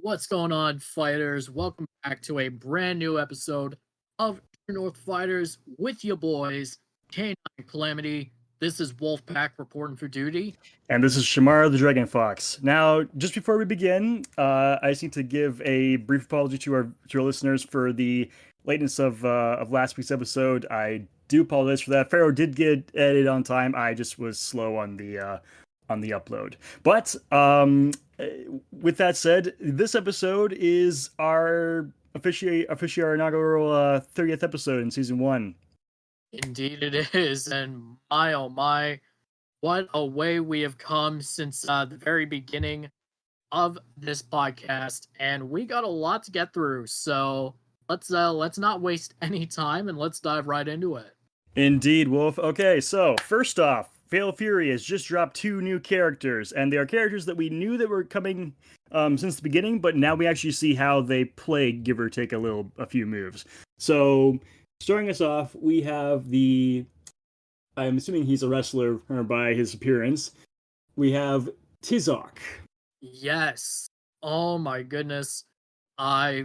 What's going on, fighters? Welcome back to a brand new episode of True North Fighters with your boys, K9 Calamity. This is Wolfpack reporting for duty. And this is Shamar the Dragon Fox. Now, just before we begin, I just need to give a brief apology to our listeners for the lateness of last week's episode. I do apologize for that. Pharaoh did get edited on time. I just was slow on the upload. But with that said, this episode is our officially our inaugural 30th episode in season 1. Indeed, it is. And my oh my, what a way we have come since the very beginning of this podcast. And we got a lot to get through. So let's not waste any time and let's dive right into it. Indeed, Wolf. Okay, so first off, Fatal Fury has just dropped 2 new characters, and they are characters that we knew that were coming since the beginning, but now we actually see how they play, give or take a few moves. So, starting us off, we have I'm assuming he's a wrestler by his appearance. We have Tizok. Yes. Oh my goodness.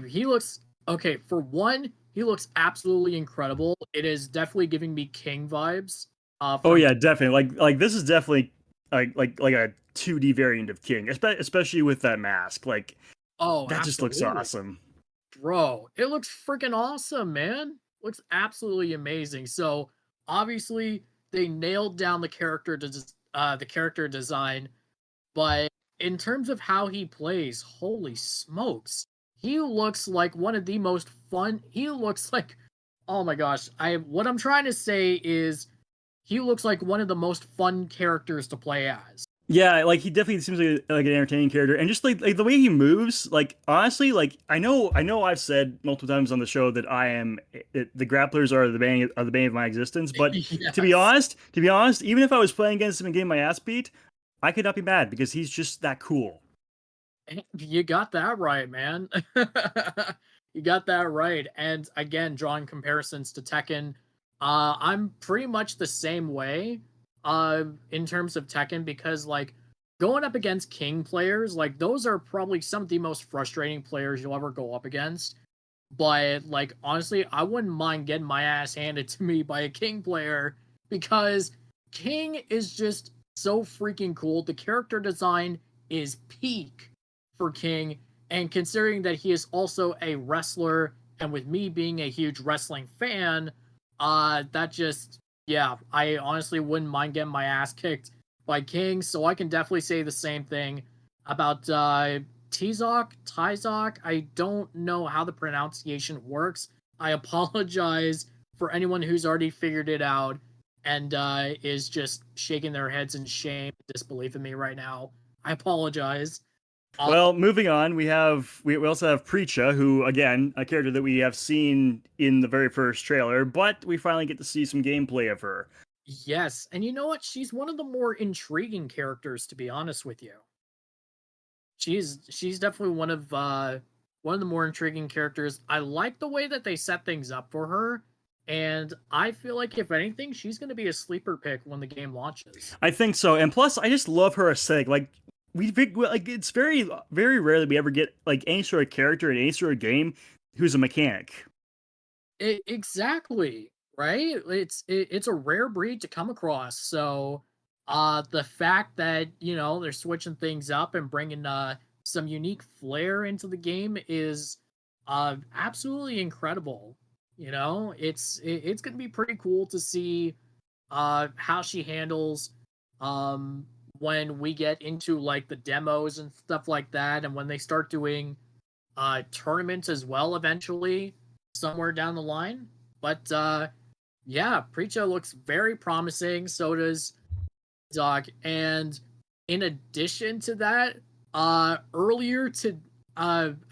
He looks okay. For one, he looks absolutely incredible. It is definitely giving me King vibes. Oh yeah, definitely. Like this is definitely like a 2D variant of King, especially with that mask. Like, oh, that absolutely. just looks awesome, bro. It looks freaking awesome, man. Looks absolutely amazing. So obviously they nailed down the character design, but in terms of how he plays, holy smokes, he looks like one of the most fun. He looks like, oh my gosh, what I'm trying to say is he looks like one of the most fun characters to play as. Yeah, like he definitely seems like an entertaining character, and just like the way he moves, like honestly, like I know I've said multiple times on the show that the grapplers are the bane of my existence, but Yes. to be honest, even if I was playing against him and getting my ass beat, I could not be mad because he's just that cool. You got that right, man. You got that right. And again, drawing comparisons to Tekken, I'm pretty much the same way in terms of Tekken because like going up against King players, like those are probably some of the most frustrating players you'll ever go up against. But like honestly, I wouldn't mind getting my ass handed to me by a King player because King is just so freaking cool. The character design is peak for King, and considering that he is also a wrestler, and with me being a huge wrestling fan, that just yeah, I honestly wouldn't mind getting my ass kicked by King, so I can definitely say the same thing about Tizok. I don't know how the pronunciation works. I apologize for anyone who's already figured it out and is just shaking their heads in shame and disbelief in me right now. I apologize. Well, moving on, we also have Preacha, who again a character that we have seen in the very first trailer, but we finally get to see some gameplay of her. Yes, and you know what? She's one of the more intriguing characters, to be honest with you. She's definitely one of the more intriguing characters. I like the way that they set things up for her, and I feel like if anything, she's going to be a sleeper pick when the game launches. I think so, and plus, I just love her aesthetic. Like it's very very rare that we ever get like any sort of character in any sort of game who's a mechanic. Exactly, right? It's a rare breed to come across. So, the fact that they're switching things up and bringing some unique flair into the game is absolutely incredible. It's gonna be pretty cool to see how she handles when we get into like the demos and stuff like that, and when they start doing tournaments as well eventually somewhere down the line. But yeah, Preacha looks very promising. So does Doc. And in addition to that,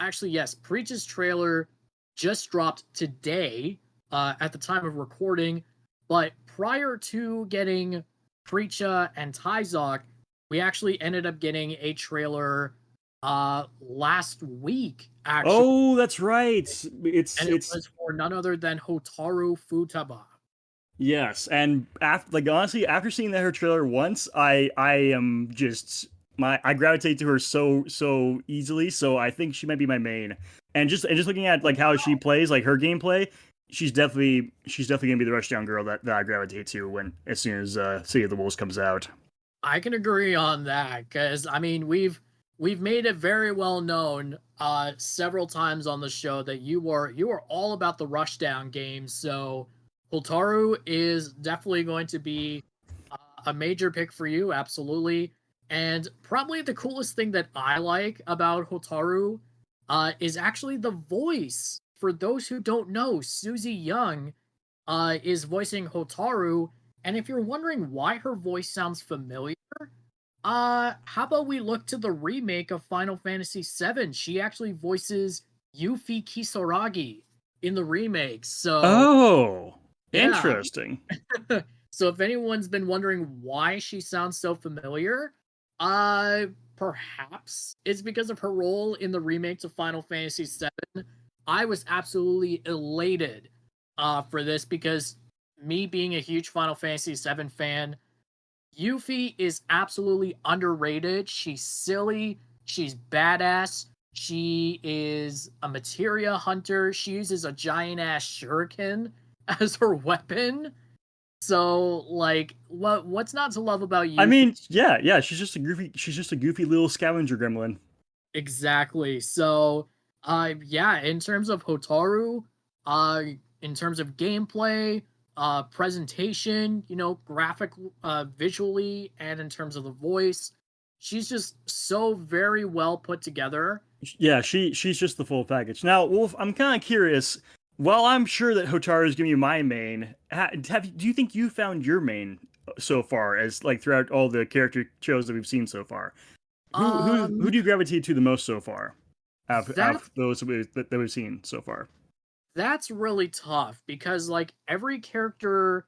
actually yes, Preacha's trailer just dropped today at the time of recording. But prior to getting Preacha and Tyzok, we actually ended up getting a trailer last week actually. Oh, that's right. It was for none other than Hotaru Futaba. Yes, and honestly, after seeing her trailer once, I am just I gravitate to her so easily, so I think she might be my main. And just looking at like how she plays, like her gameplay, she's definitely gonna be the rushdown girl that I gravitate to when as soon as City of the Wolves comes out. I can agree on that because I mean we've made it very well known several times on the show that you are all about the rushdown games. So Hotaru is definitely going to be a major pick for you, absolutely. And probably the coolest thing that I like about Hotaru is actually the voice. For those who don't know, Susie Young is voicing Hotaru. And if you're wondering why her voice sounds familiar, how about we look to the remake of Final Fantasy VII? She actually voices Yuffie Kisaragi in the remake. So, Oh, yeah. interesting. So if anyone's been wondering why she sounds so familiar, uh perhaps it's because of her role in the remakes of Final Fantasy VII. I was absolutely elated for this because me being a huge Final Fantasy VII fan, Yuffie is absolutely underrated. She's silly. She's badass. She is a materia hunter. She uses a giant ass shuriken as her weapon. So, like, what's not to love about I Yuffie? mean, yeah, she's just a goofy little scavenger gremlin. Exactly. So, yeah, in terms of Hotaru, uh, in terms of gameplay, presentation, graphic, visually, and in terms of the voice, she's just so very well put together. Yeah, she's just the full package. Now, Wolf, I'm kind of curious. While I'm sure that Hotaru is giving you my main, do you think you found your main so far as like throughout all the character shows that we've seen so far? Who Um, do you gravitate to the most so far? Out that's of those that we've seen so far. that's really tough because like every character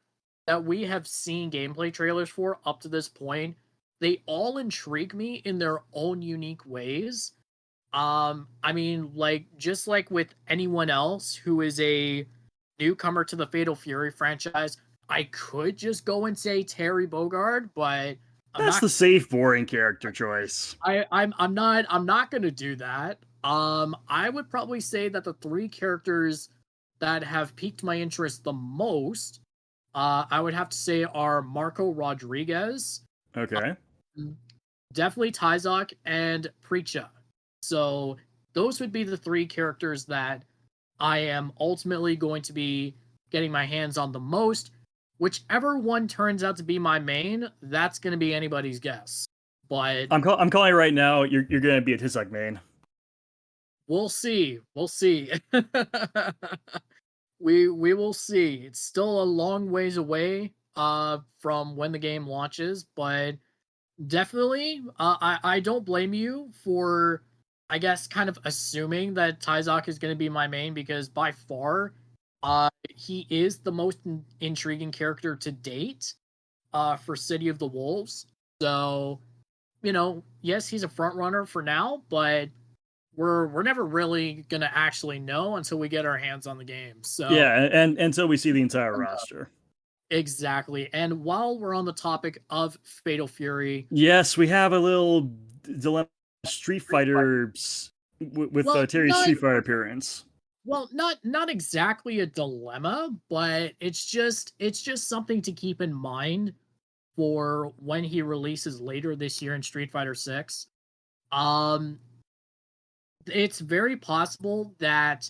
that we have seen gameplay trailers for up to this point, they all intrigue me in their own unique ways. I mean, like just like with anyone else who is a newcomer to the Fatal Fury franchise, I could just go and say Terry Bogard, but I'm That's not. the safe, boring character choice. I'm not gonna do that. I would probably say that the three characters that have piqued my interest the most, I would have to say are Marco Rodriguez, Okay. um, definitely Tyzok, and Preacha. So those would be the three characters that I am ultimately going to be getting my hands on the most. Whichever one turns out to be my main, that's going to be anybody's guess. But I'm calling it right now. You're gonna be a Tizak main. we'll see. We'll see. We will see. It's still a long ways away from when the game launches, but definitely I don't blame you for I guess kind of assuming that Tyzok is going to be my main because by far he is the most intriguing character to date for City of the Wolves. So, yes, he's a front runner for now, but we're never really gonna actually know until we get our hands on the game. So Yeah, and until we see the entire roster. exactly. And while we're on the topic of Fatal Fury, Yes, we have a little dilemma. Street Fighter with well, Terry's Street Fighter appearance. not exactly a dilemma, but it's just something to keep in mind for when he releases later this year in Street Fighter 6. Um it's very possible that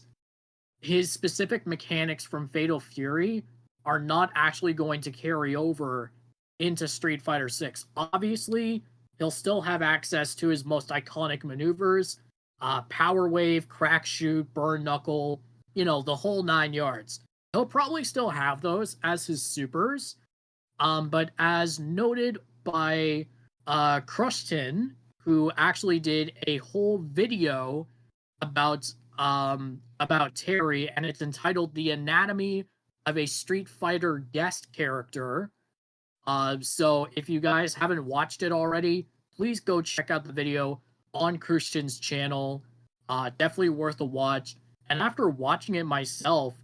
his specific mechanics from Fatal Fury are not actually going to carry over into Street Fighter 6. Obviously, he'll still have access to his most iconic maneuvers, Power Wave, Crack Shoot, Burn Knuckle, the whole 9 yards. He'll probably still have those as his supers. But as noted by Crushton, who actually did a whole video about Terry, and it's entitled "The Anatomy of a Street Fighter Guest Character." So if you guys haven't watched it already, please go check out the video on Christian's channel. Definitely worth a watch. And after watching it myself,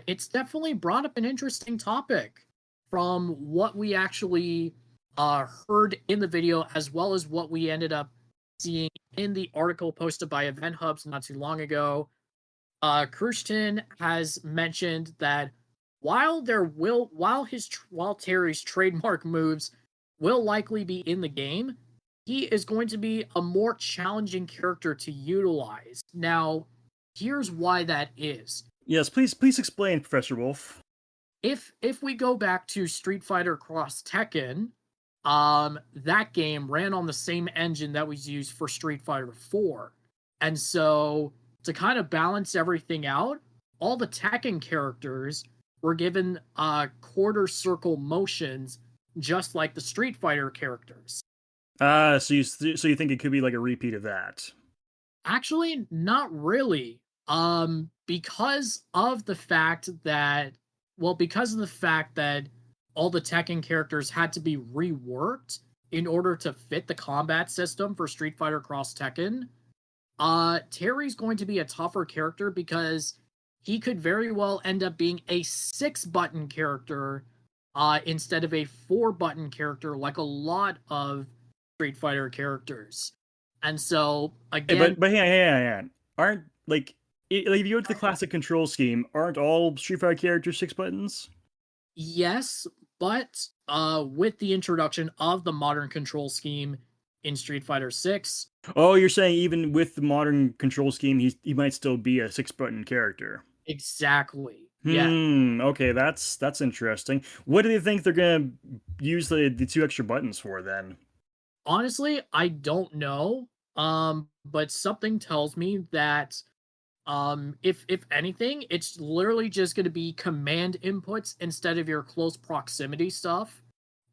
it's definitely brought up an interesting topic from what we actually heard in the video, as well as what we ended up seeing in the article posted by Event Hubs not too long ago. Kirsten has mentioned that while Terry's trademark moves will likely be in the game, he is going to be a more challenging character to utilize. Now, here's why that is. Yes, please explain, Professor Wolf. If we go back to Street Fighter Cross Tekken, that game ran on the same engine that was used for Street Fighter 4. And so to kind of balance everything out, all the Tekken characters were given quarter circle motions just like the Street Fighter characters. So you think it could be like a repeat of that? Actually, not really. Because of the fact that all the Tekken characters had to be reworked in order to fit the combat system for Street Fighter Cross Tekken, Terry's going to be a tougher character because he could very well end up being a 6-button character instead of a 4-button character like a lot of Street Fighter characters. And so again, but hang on. Aren't like if you go to the classic control scheme, aren't all Street Fighter characters 6 buttons? yes, but with the introduction of the modern control scheme in Street Fighter 6, Oh, you're saying even with the modern control scheme, he might still be a 6 button character. exactly. Yeah. Okay, that's interesting. What do you think they're gonna use the 2 extra buttons for then? Honestly, I don't know. But something tells me that if anything, it's literally just going to be command inputs instead of your close proximity stuff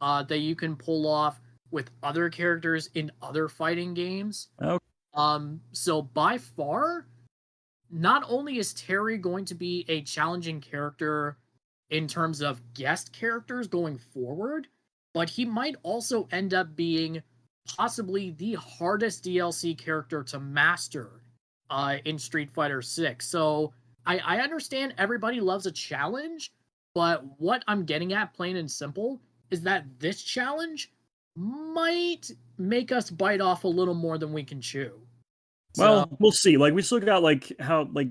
that you can pull off with other characters in other fighting games. Oh, So by far, not only is Terry going to be a challenging character in terms of guest characters going forward, but he might also end up being possibly the hardest DLC character to master in Street Fighter 6. So I understand everybody loves a challenge, but what I'm getting at, plain and simple, is that this challenge might make us bite off a little more than we can chew. So, well, we'll see. Like we still got like how like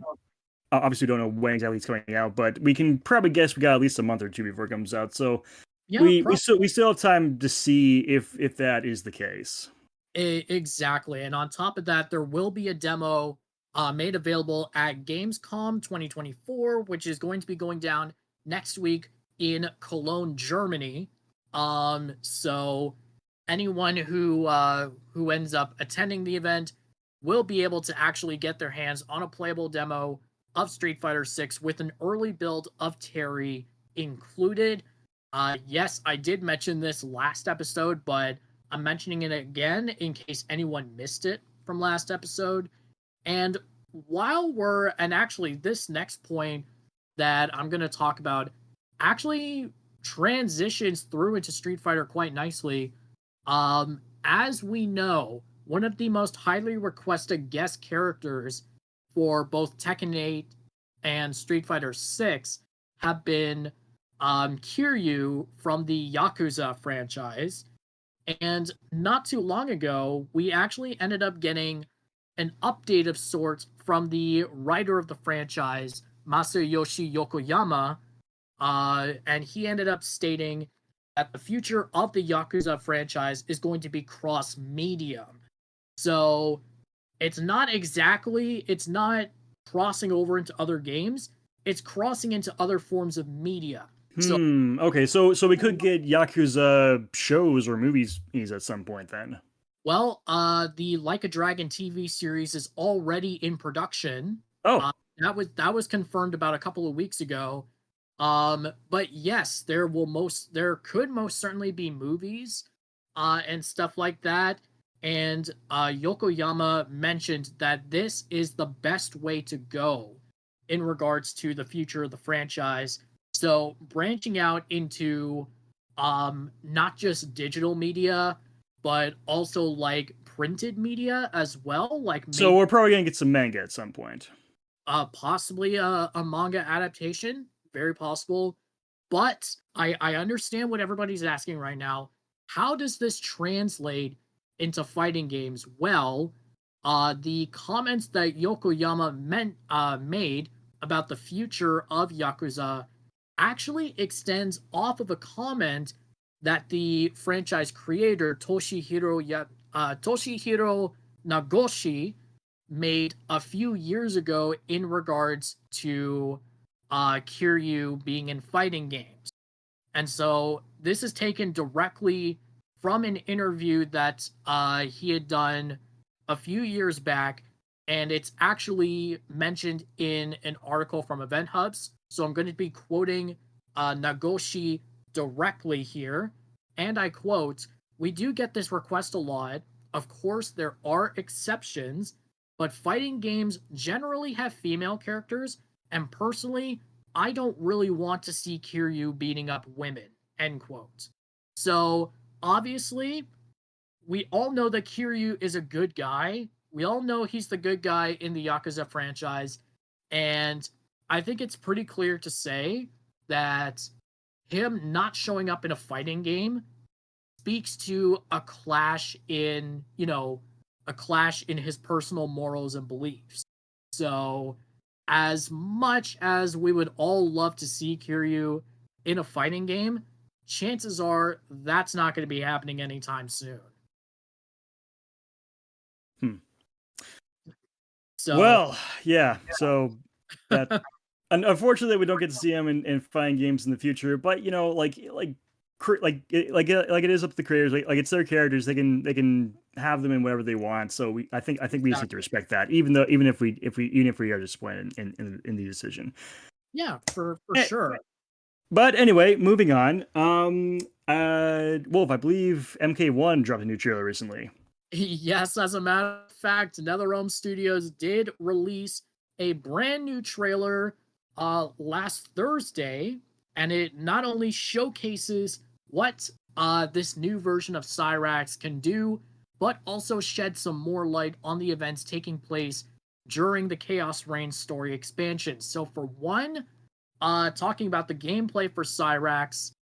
obviously we don't know when exactly it's coming out, but we can probably guess we got at least a month or two before it comes out. So yeah, we still have time to see if that is the case. exactly. And on top of that, there will be a demo made available at Gamescom 2024, which is going to be going down next week in Cologne, Germany. So anyone who ends up attending the event will be able to actually get their hands on a playable demo of Street Fighter 6 with an early build of Terry included. Yes, I did mention this last episode, but I'm mentioning it again in case anyone missed it from last episode. And and actually, this next point that I'm going to talk about actually transitions through into Street Fighter quite nicely. As we know, one of the most highly requested guest characters for both Tekken 8 and Street Fighter 6 have been Kiryu from the Yakuza franchise. And not too long ago, we actually ended up getting an update of sorts from the writer of the franchise, Masayoshi Yokoyama, and he ended up stating that the future of the Yakuza franchise is going to be cross-medium. So it's not crossing over into other games, it's crossing into other forms of media. So Okay, so we could get Yakuza shows or movies at some point then. well, the Like a Dragon TV series is already in production. Oh, That was confirmed about a couple of weeks ago. But yes, there could most certainly be movies, and stuff like that. And Yokoyama mentioned that this is the best way to go in regards to the future of the franchise. So branching out into not just digital media, but also like printed media as well, like so we're probably gonna get some manga at some point. possibly a manga adaptation, very possible. But I understand what everybody's asking right now. how does this translate into fighting games? Well, the comments that Yokoyama made about the future of Yakuza actually extends off of a comment that the franchise creator Toshihiro Nagoshi made a few years ago in regards to Kiryu being in fighting games. And so this is taken directly from an interview that he had done a few years back, and it's actually mentioned in an article from Event Hubs. So I'm going to be quoting Nagoshi directly here, and I quote, "We do get this request a lot. Of course, there are exceptions, but fighting games generally have female characters, and personally, I don't really want to see Kiryu beating up women." End quote. So obviously, we all know that Kiryu is a good guy. We all know he's the good guy in the Yakuza franchise. And I think it's pretty clear to say that him not showing up in a fighting game speaks to a clash in, a clash in his personal morals and beliefs. So, as much as we would all love to see Kiryu in a fighting game, chances are that's not going to be happening anytime soon. So, Well, yeah. So that unfortunately we don't get to see him in fighting games in the future. But like it is up to the creators. Like it's their characters. They can have them in whatever they want. So I think we just need to respect that. Even if we are disappointed in the decision. yeah, for Eh, sure. But anyway, moving on. Wolf, I believe MK1 dropped a new trailer recently. Yes, as a matter of fact, NetherRealm Studios did release a brand new trailer last Thursday, and it not only showcases what this new version of Cyrax can do, but also shed some more light on the events taking place during the Chaos Reign story expansion. So for one, talking about the gameplay for Cyrax,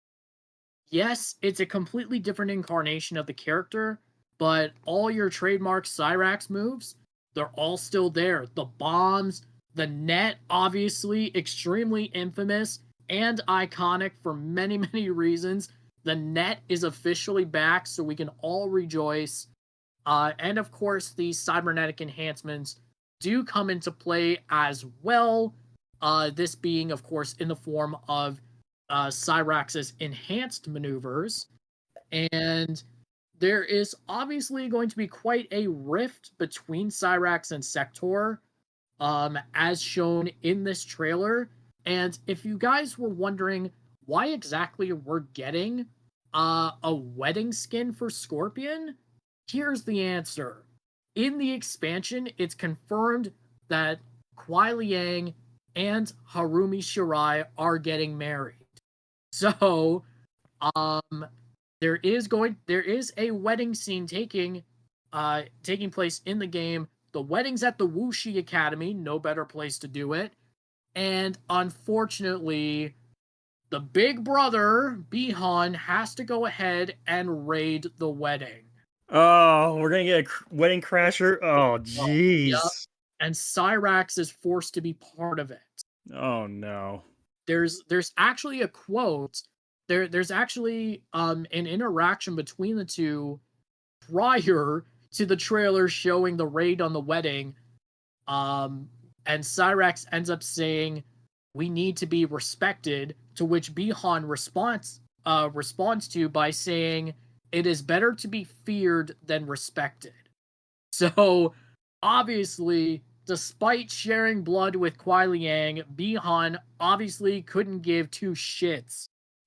yes, it's a completely different incarnation of the character, but all your trademark Cyrax moves, they're all still there. The bombs, the net, obviously extremely infamous and iconic for many, many reasons. The net is officially back, so we can all rejoice. And of course, the cybernetic enhancements do come into play as well. This being, of course, in the form of Cyrax's enhanced maneuvers. And there is obviously going to be quite a rift between Cyrax and Sector, as shown in this trailer. And if you guys were wondering why exactly we're getting a wedding skin for Scorpion, here's the answer. In the expansion, it's confirmed that Kuai Liang and Harumi Shirai are getting married. So, um, there is a wedding scene taking place in the game. The wedding's at the Wuxi Academy, no better place to do it. And unfortunately, the big brother, Bihan, has to go ahead and raid the wedding. Oh, we're gonna get a wedding crasher. Oh, Oh, yep. jeez. And Cyrax is forced to be part of it. Oh no. There's actually a quote. There's actually an interaction between the two prior to the trailer showing the raid on the wedding. And Cyrax ends up saying, "We need to be respected," to which Bihan responds to by saying, "It is better to be feared than respected." So obviously, despite sharing blood with Kuai Liang, Bihan obviously couldn't give two shits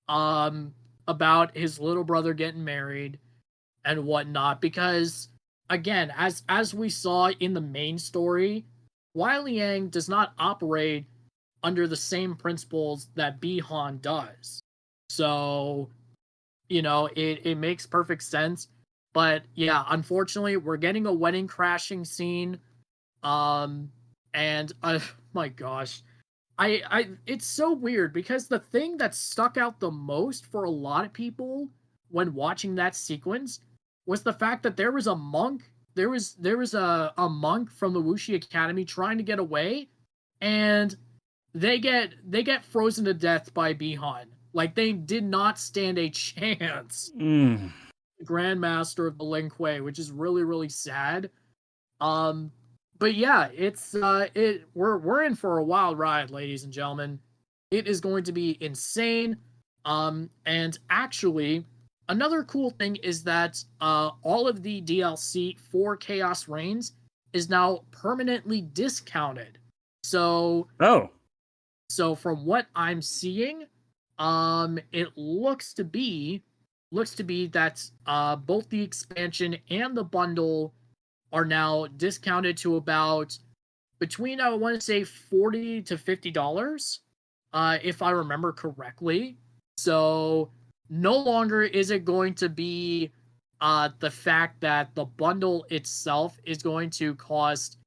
about his little brother getting married and whatnot, because again, as we saw in the main story, Kuai Liang does not operate under the same principles that Bihan does. So, it makes perfect sense. But yeah, unfortunately, we're getting a wedding crashing scene. And my gosh, it's so weird because the thing that stuck out the most for a lot of people when watching that sequence was the fact that there was a monk. There was a monk from the Wuxi Academy trying to get away, and they get frozen to death by Bihan. Like, they did not stand a chance. Mm. Grandmaster of the Lin Kuei, which is really, really sad. Um, but yeah, we're in for a wild ride, ladies and gentlemen. It is going to be insane. And actually, another cool thing is that all of the DLC for Chaos Reigns is now permanently discounted. So Oh, so from what I'm seeing, it looks to be that both the expansion and the bundle are now discounted to about between, I want to say, $40 to $50, if I remember correctly. So no longer is it going to be the fact that the bundle itself is going to cost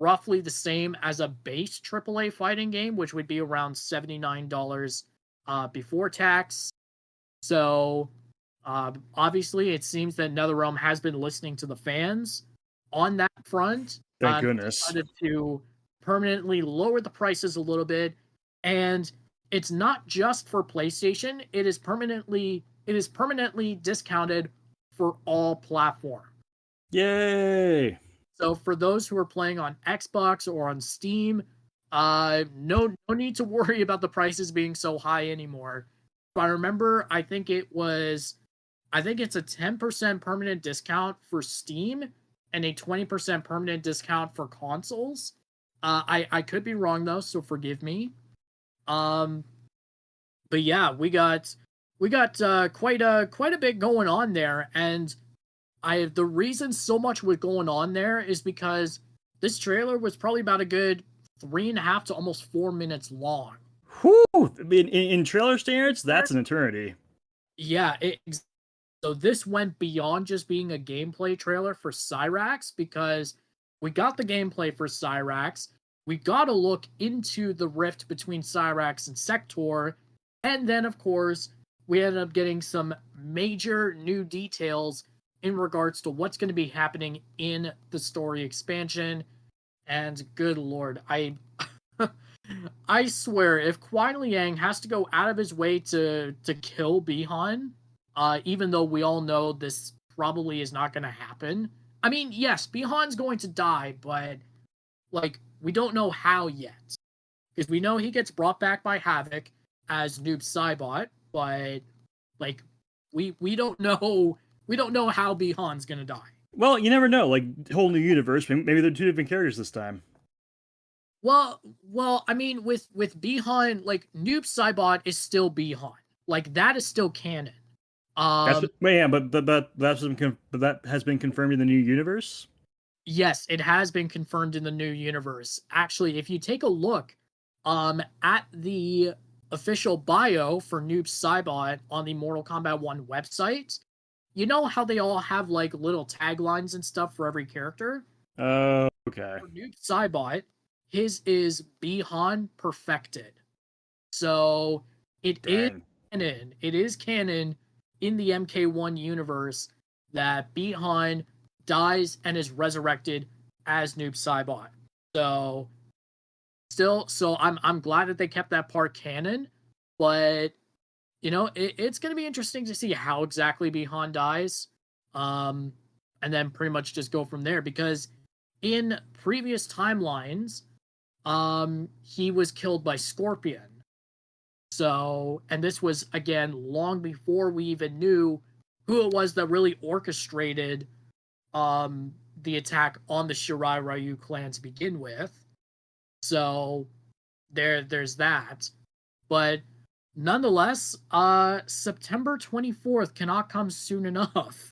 roughly the same as a base AAA fighting game, which would be around $79 before tax. So obviously, it seems that NetherRealm has been listening to the fans on that front. thank They goodness. decided to permanently lower the prices a little bit, and it's not just for PlayStation. It is permanently discounted for all platforms. Yay! So for those who are playing on Xbox or on Steam, no need to worry about the prices being so high anymore. If I remember, I think it's a 10% permanent discount for Steam and a 20% permanent discount for consoles. I could be wrong though, so forgive me. Um, but yeah, we got quite a bit going on there, and the reason so much was going on there is because this trailer was probably about a good 3.5 to almost 4 minutes long. Whew! I mean, in trailer standards, that's an eternity. Yeah, so this went beyond just being a gameplay trailer for Cyrax, because we got the gameplay for Cyrax. We got a look into the rift between Cyrax and Sector, and then of course we ended up getting some major new details in regards to what's going to be happening in the story expansion. And good lord, I swear, if Kuai Liang has to go out of his way to kill Bihan, even though we all know this probably is not going to happen. I mean, yes, Bihan's going to die, but like, we don't know how yet, because we know he gets brought back by Havoc as Noob Saibot, but like, we don't know how Bihan's going to die. Well, you never know. Like, whole new universe. Maybe they're two different characters this time. Well, I mean, with Bihan, like, Noob Saibot is still Bihan. Like, that is still canon. That's Um, wait, yeah, but that has been confirmed in the new universe. yes, it has been confirmed in the new universe. Actually, if you take a look at the official bio for Noob Saibot on the Mortal Kombat 1 website, you know how they all have like little taglines and stuff for every character? Oh, okay. For Noob Saibot, his is Bihan Perfected. So it is Dang. canon. It is canon in the MK1 universe that Bihan dies and is resurrected as Noob Saibot. So I'm glad that they kept that part canon, but it's gonna be interesting to see how exactly Bihan dies. Um and then pretty much just go from there, because in previous timelines, he was killed by Scorpion. So, and this was again long before we even knew who it was that really orchestrated the attack on the Shirai Ryu clan to begin with. So there's that. But nonetheless, September 24th cannot come soon enough.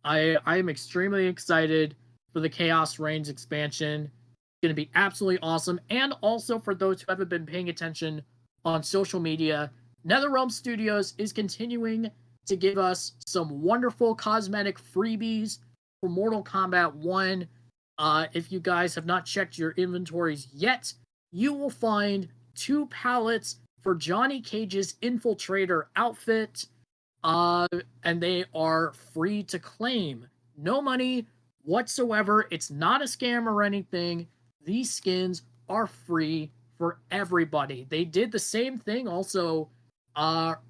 I am extremely excited for the Chaos Reigns expansion. It's going to be absolutely awesome. And also, for those who haven't been paying attention on social media, NetherRealm Studios is continuing to give us some wonderful cosmetic freebies for Mortal Kombat 1. If you guys have not checked your inventories yet, you will find 2 pallets for Johnny Cage's Infiltrator outfit. uh, and they are free to claim. No money whatsoever. It's not a scam or anything. These skins are free for everybody. They did the same thing also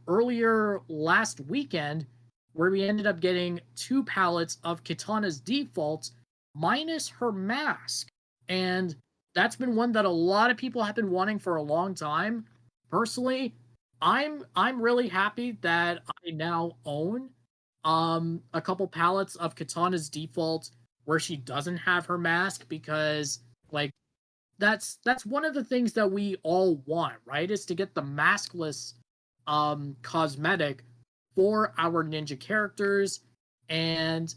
earlier last weekend, where we ended up getting 2 pallets of Kitana's defaults minus her mask. And that's been one that a lot of people have been wanting for a long time. Personally, I'm really happy that I now own a couple pallets of Katana's default where she doesn't have her mask, because like that's one of the things that we all want, right? Is to get the maskless cosmetic for our ninja characters. And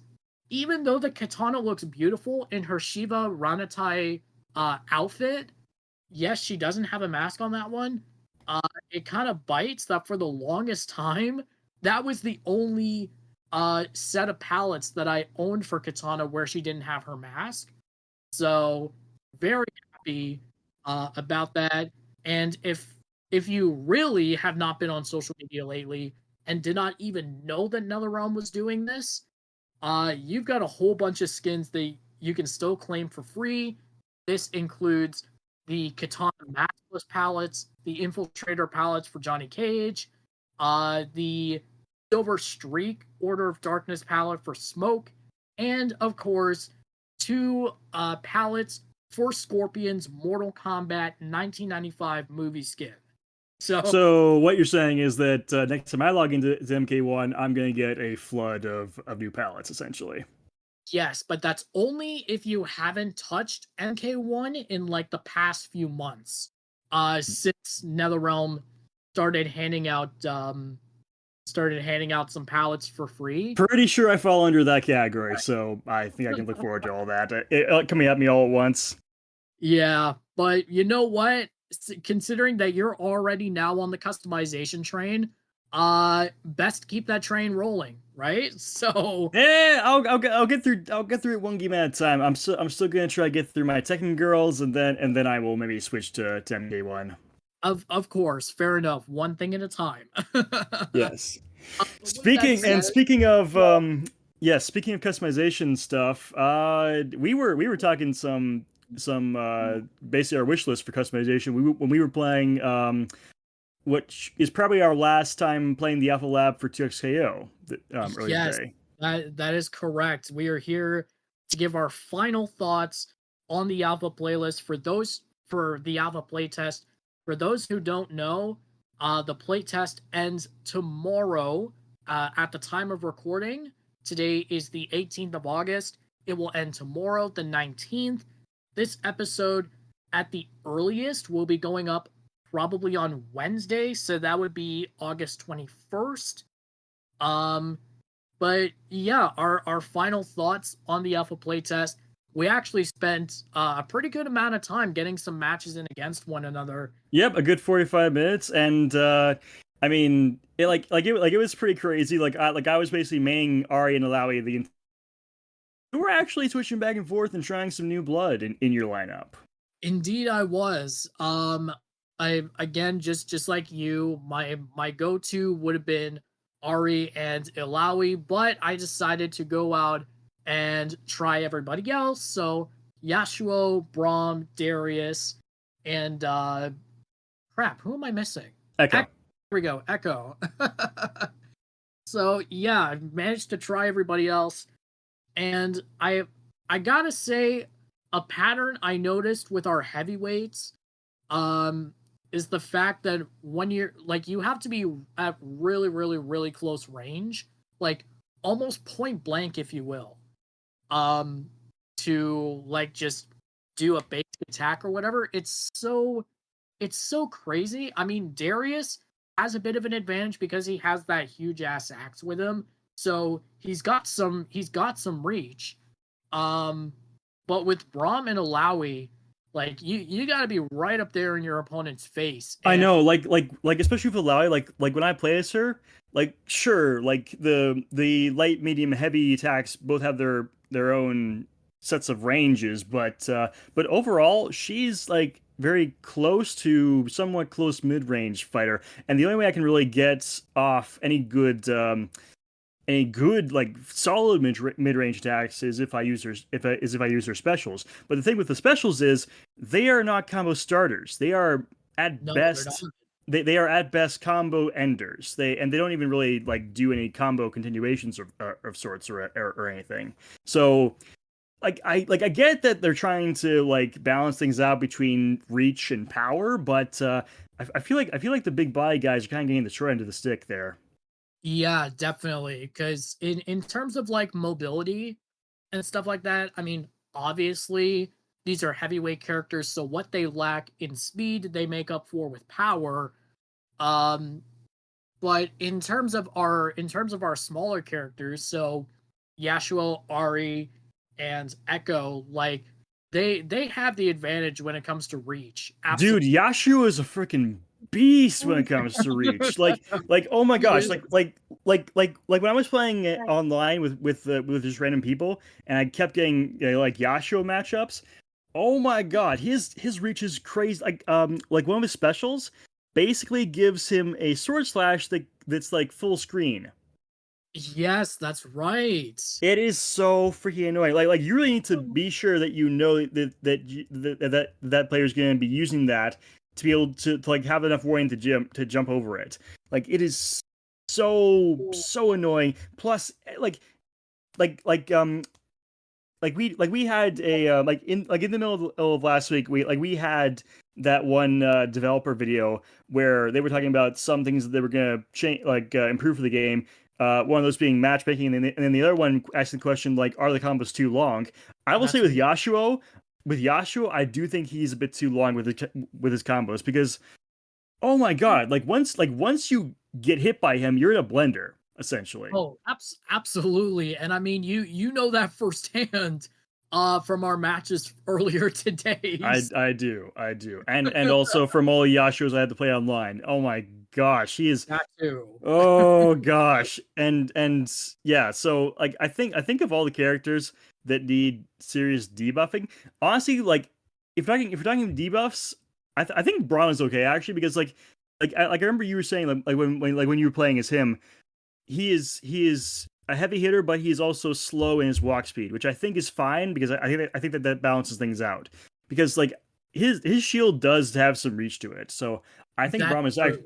even though the katana looks beautiful in her Shiva Ranatai outfit, yes, she doesn't have a mask on that one. Uh, it kind of bites that for the longest time, that was the only set of palettes that I owned for Katana where she didn't have her mask. So very happy about that. And if you really have not been on social media lately and did not even know that NetherRealm was doing this, you've got a whole bunch of skins that you can still claim for free. This includes the Katana Maximus palettes, the Infiltrator palettes for Johnny Cage, the Silver Streak Order of Darkness palette for Smoke, and of course, 2 palettes for Scorpion's Mortal Kombat 1995 movie skin. So what you're saying is that next time I log into MK1, I'm going to get a flood of new palettes, essentially. Yes, but that's only if you haven't touched MK1 in like the past few months. Since NetherRealm started handing out some pallets for free. Pretty sure I fall under that category, so I think I can look forward to all that. Coming at me all at once. Yeah, but you know what? Considering that you're already now on the customization train, best keep that train rolling, right? So I'll get through it one game at a time. I'm still gonna try to get through my Tekken girls, and then I will maybe switch to MK1. of course, fair enough. One thing at a time. Yes. But with that said, Speaking of speaking of customization stuff, we were talking some basically our wish list for customization. When we were playing which is probably our last time playing the Alpha Lab for 2XKO earlier yes, today. that is correct. We are here to give our final thoughts on the alpha playlist for the alpha playtest. For those who don't know, the playtest ends tomorrow at the time of recording. Today is the 18th of August. It will end tomorrow, the 19th. This episode, at the earliest, will be going up probably on Wednesday, so that would be August 21st. Um, but yeah, our final thoughts on the alpha playtest. We actually spent a pretty good amount of time getting some matches in against one another. Yep, a good 45 minutes, and I mean, it was pretty crazy. I was basically maining Ari and Alawi the. You were actually switching back and forth and trying some new blood in your lineup. Indeed, I was. I again just like you, my go-to would have been Ari and Ilawi, but I decided to go out and try everybody else. So Yasuo, Braum, Darius, and crap, who am I missing? Echo. Here we go, Echo. So yeah, I managed to try everybody else, and I gotta say, a pattern I noticed with our heavyweights um is the fact that when you're like, you have to be at really really really close range, like almost point blank if you will, um to like just do a basic attack or whatever. It's so crazy. I mean, Darius has a bit of an advantage because he has that huge ass axe with him, so he's got some reach. um but with Braum and Alawi, like you got to be right up there in your opponent's face. I And know, especially with Alawi, like when I play as her, like sure, like the light, medium, heavy attacks both have their own sets of ranges, but overall, she's like very close to somewhat close mid-range fighter. And the only way I can really get off any good like solid mid-range attacks is if I use her specials. But the thing with the specials is they are not combo starters. They are at No, they're not. best they are at best combo enders. They don't even really like do any combo continuations of sorts or anything. So I get that they're trying to like balance things out between reach and power, but I feel like the big body guys are kind of getting the short end of the stick there. Yeah, definitely. Because in terms of like mobility and stuff like that, I mean, obviously these are heavyweight characters, so what they lack in speed, they make up for with power. Um, but in terms of our smaller characters, so Yasuo, Ari, and Echo, like they have the advantage when it comes to reach. Dude, Absolutely. Yashu is a freaking beast when it comes to reach. Like oh my He gosh, is. like when I was playing it online with just random people, and I kept getting like Yasuo matchups. Oh my god, his reach is crazy. Like one of his specials basically gives him a sword slash that's like full screen. Yes, that's right. It is so freaking annoying. Like you really need to be sure that you know that player's going to be using that to be able to like have enough warning to jump over it. Like it is so annoying. Plus, like like um we had a like in the middle of last week we had that one developer video where they were talking about some things that they were gonna change improve for the game. One of those being matchmaking, and then the other one asking the question like, are the combos too long? I will say That's with Yasuo, I do think he's a bit too long with his combos because oh my god, like once you get hit by him, you're in a blender essentially. oh, absolutely. And I mean, you know that firsthand from our matches earlier today. I do, and also from all the Yashuos I had to play online. Oh my gosh, he is. That too. Oh gosh, and yeah. So like, I think of all the characters that need serious debuffing. Honestly, like if you're talking debuffs, I think Braun is okay actually because I remember you were saying when you were playing as him, he is a heavy hitter, but he's also slow in his walk speed, which I think is fine because I think that balances things out. Because like his shield does have some reach to it, so I think That's Braum is actually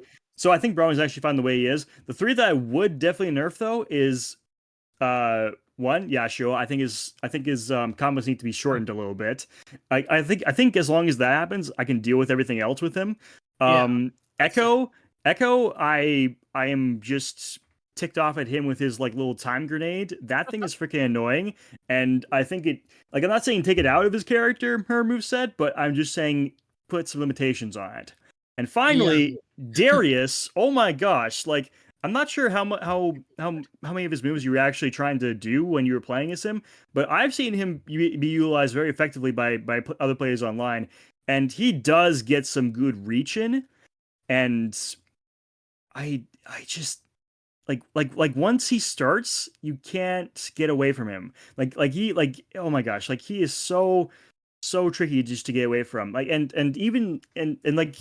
true. fine the way he is. The three that I would definitely nerf though is one Yasuo. I think his combos need to be shortened a little bit. I think as long as that happens, I can deal with everything else with him. Yeah. Um, So, Echo, I am just ticked off at him with his like little time grenade. That thing is freaking annoying, and I think it like I'm not saying take it out of his character, her moveset, but I'm just saying put some limitations on it. And yeah. finally, Darius. Oh my gosh, like I'm not sure how many of his moves you were actually trying to do when you were playing as him, but I've seen him be utilized very effectively by other players online, and he does get some good reach in, and I just like once he starts, you can't get away from him. Like oh my gosh, like he is so tricky just to get away from. Like and even and like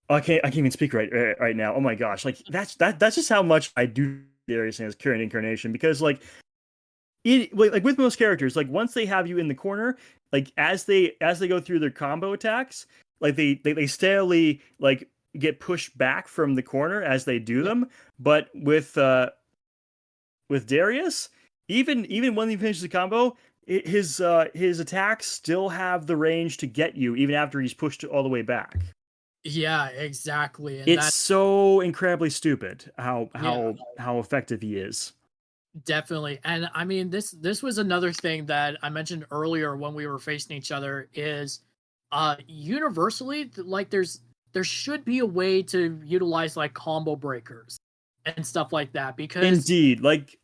I can't even speak right now. Oh my gosh, like that's just how much I do Darius in his current incarnation because like with most characters, like once they have you in the corner, like as they go through their combo attacks, like they steadily like get pushed back from the corner as they do Yeah. them. But with Darius, even when he finishes the combo, his attacks still have the range to get you even after he's pushed all the way back. Yeah, exactly. And It's that so incredibly stupid yeah, how effective he is. definitely. And I mean this was another thing that I mentioned earlier when we were facing each other is universally like there should be a way to utilize like combo breakers and stuff like that because Indeed, like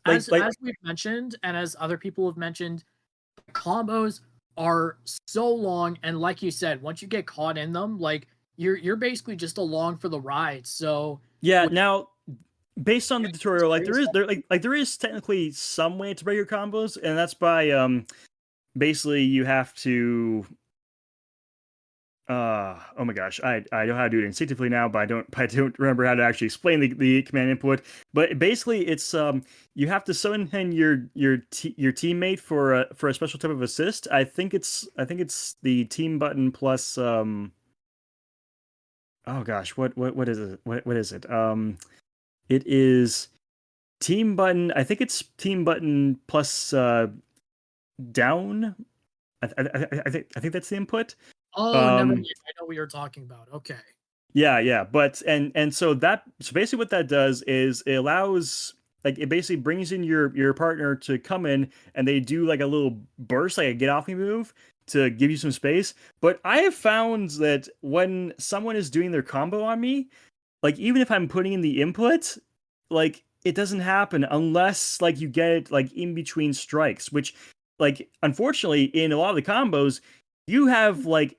as we've mentioned and as other people have mentioned, combos are so long and like you said, once you get caught in them, like you're basically just along for the ride. So yeah. with Now based on the tutorial, like serious there is technically some way to break your combos, and that's by basically you have to oh my gosh, I know how to do it instinctively now, but I don't remember how to actually explain the command input. But basically it's you have to summon in your teammate for a special type of assist. I think it's the team button plus oh gosh, what is it? What is it? It is team button. I think it's team button plus down. I think that's the input. Oh, never mind. Um, I know what you're talking about. Okay. yeah, but so basically what that does is it allows like it basically brings in your partner to come in and they do like a little burst, like a get off me move to give you some space. But I have found that when someone is doing their combo on me, like even if I'm putting in the input, like it doesn't happen unless like you get it like in between strikes, which like unfortunately in a lot of the combos you have like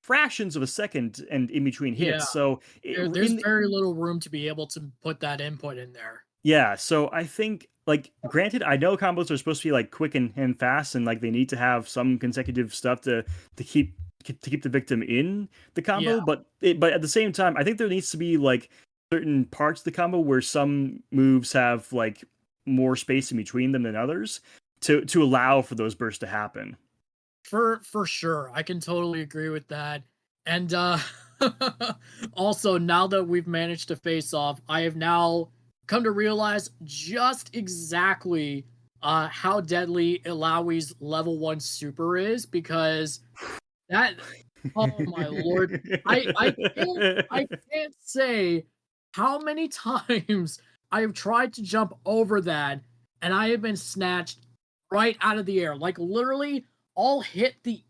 fractions of a second and in between hits. Yeah. So There's in very little room to be able to put that input in there. yeah, so I think like granted, I know combos are supposed to be like quick and fast, and like they need to have some consecutive stuff to keep the victim in the Yeah. combo. But at the same time, I think there needs to be like certain parts of the combo where some moves have like more space in between them than others to allow for those bursts to happen. For sure. I can totally agree with that. And also now that we've managed to face off, I have now come to realize just exactly how deadly Ilawi's level 1 super is because that oh my lord. I can't say how many times I have tried to jump over that and I have been snatched right out of the air. Like literally I'll hit the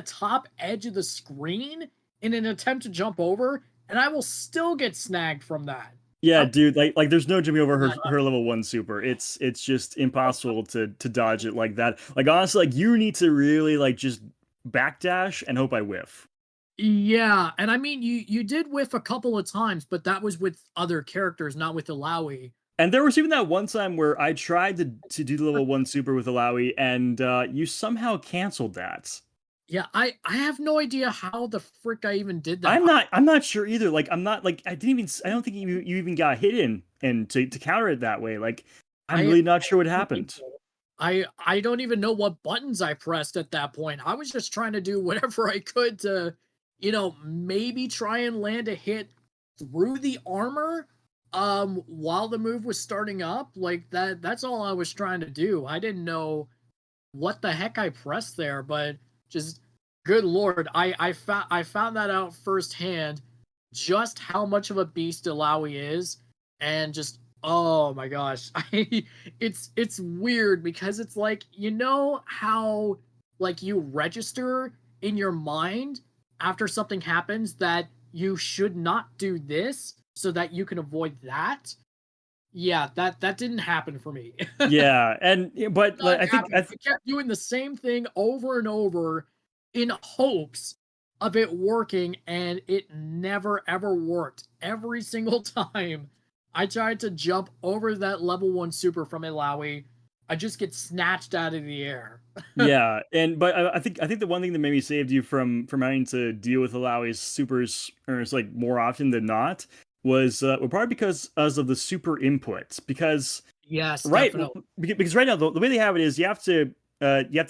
top edge of the screen in an attempt to jump over and I will still get snagged from that. Yeah, I'm dude, like there's no jumping over not her level 1 super. It's just impossible to dodge it like that. Like honestly, like you need to really like just backdash and hope I whiff. yeah, and I mean you did whiff a couple of times, but that was with other characters, not with Ilawi. And there was even that one time where I tried to do the level 1 super with Alawi and you somehow canceled that. Yeah, I have no idea how the frick I even did that. I'm not sure either. Like I'm not like I don't think you even got hit in and to counter it that way. Like I'm I really not sure what don't happened. even I don't even know what buttons I pressed at that point. I was just trying to do whatever I could to, maybe try and land a hit through the armor while the move was starting up. Like that's all I was trying to do. I didn't know what the heck I pressed there, but just good lord, I found that out firsthand just how much of a beast Ilawi is and just oh my gosh. It's weird because it's like how like you register in your mind after something happens that you should not do this so that you can avoid that. Yeah, that didn't happen for me. Yeah, and but like Not I think happening. I kept doing the same thing over and over in hopes of it working, and it never ever worked. Every single time I tried to jump over that level 1 super from Ilawi, I just get snatched out of the air. yeah, and but I think the one thing that maybe saved you from having to deal with Alawi's supers or it's like more often than not was well, probably because of the super inputs because Yes, right definitely. because right now the way they have it is you have to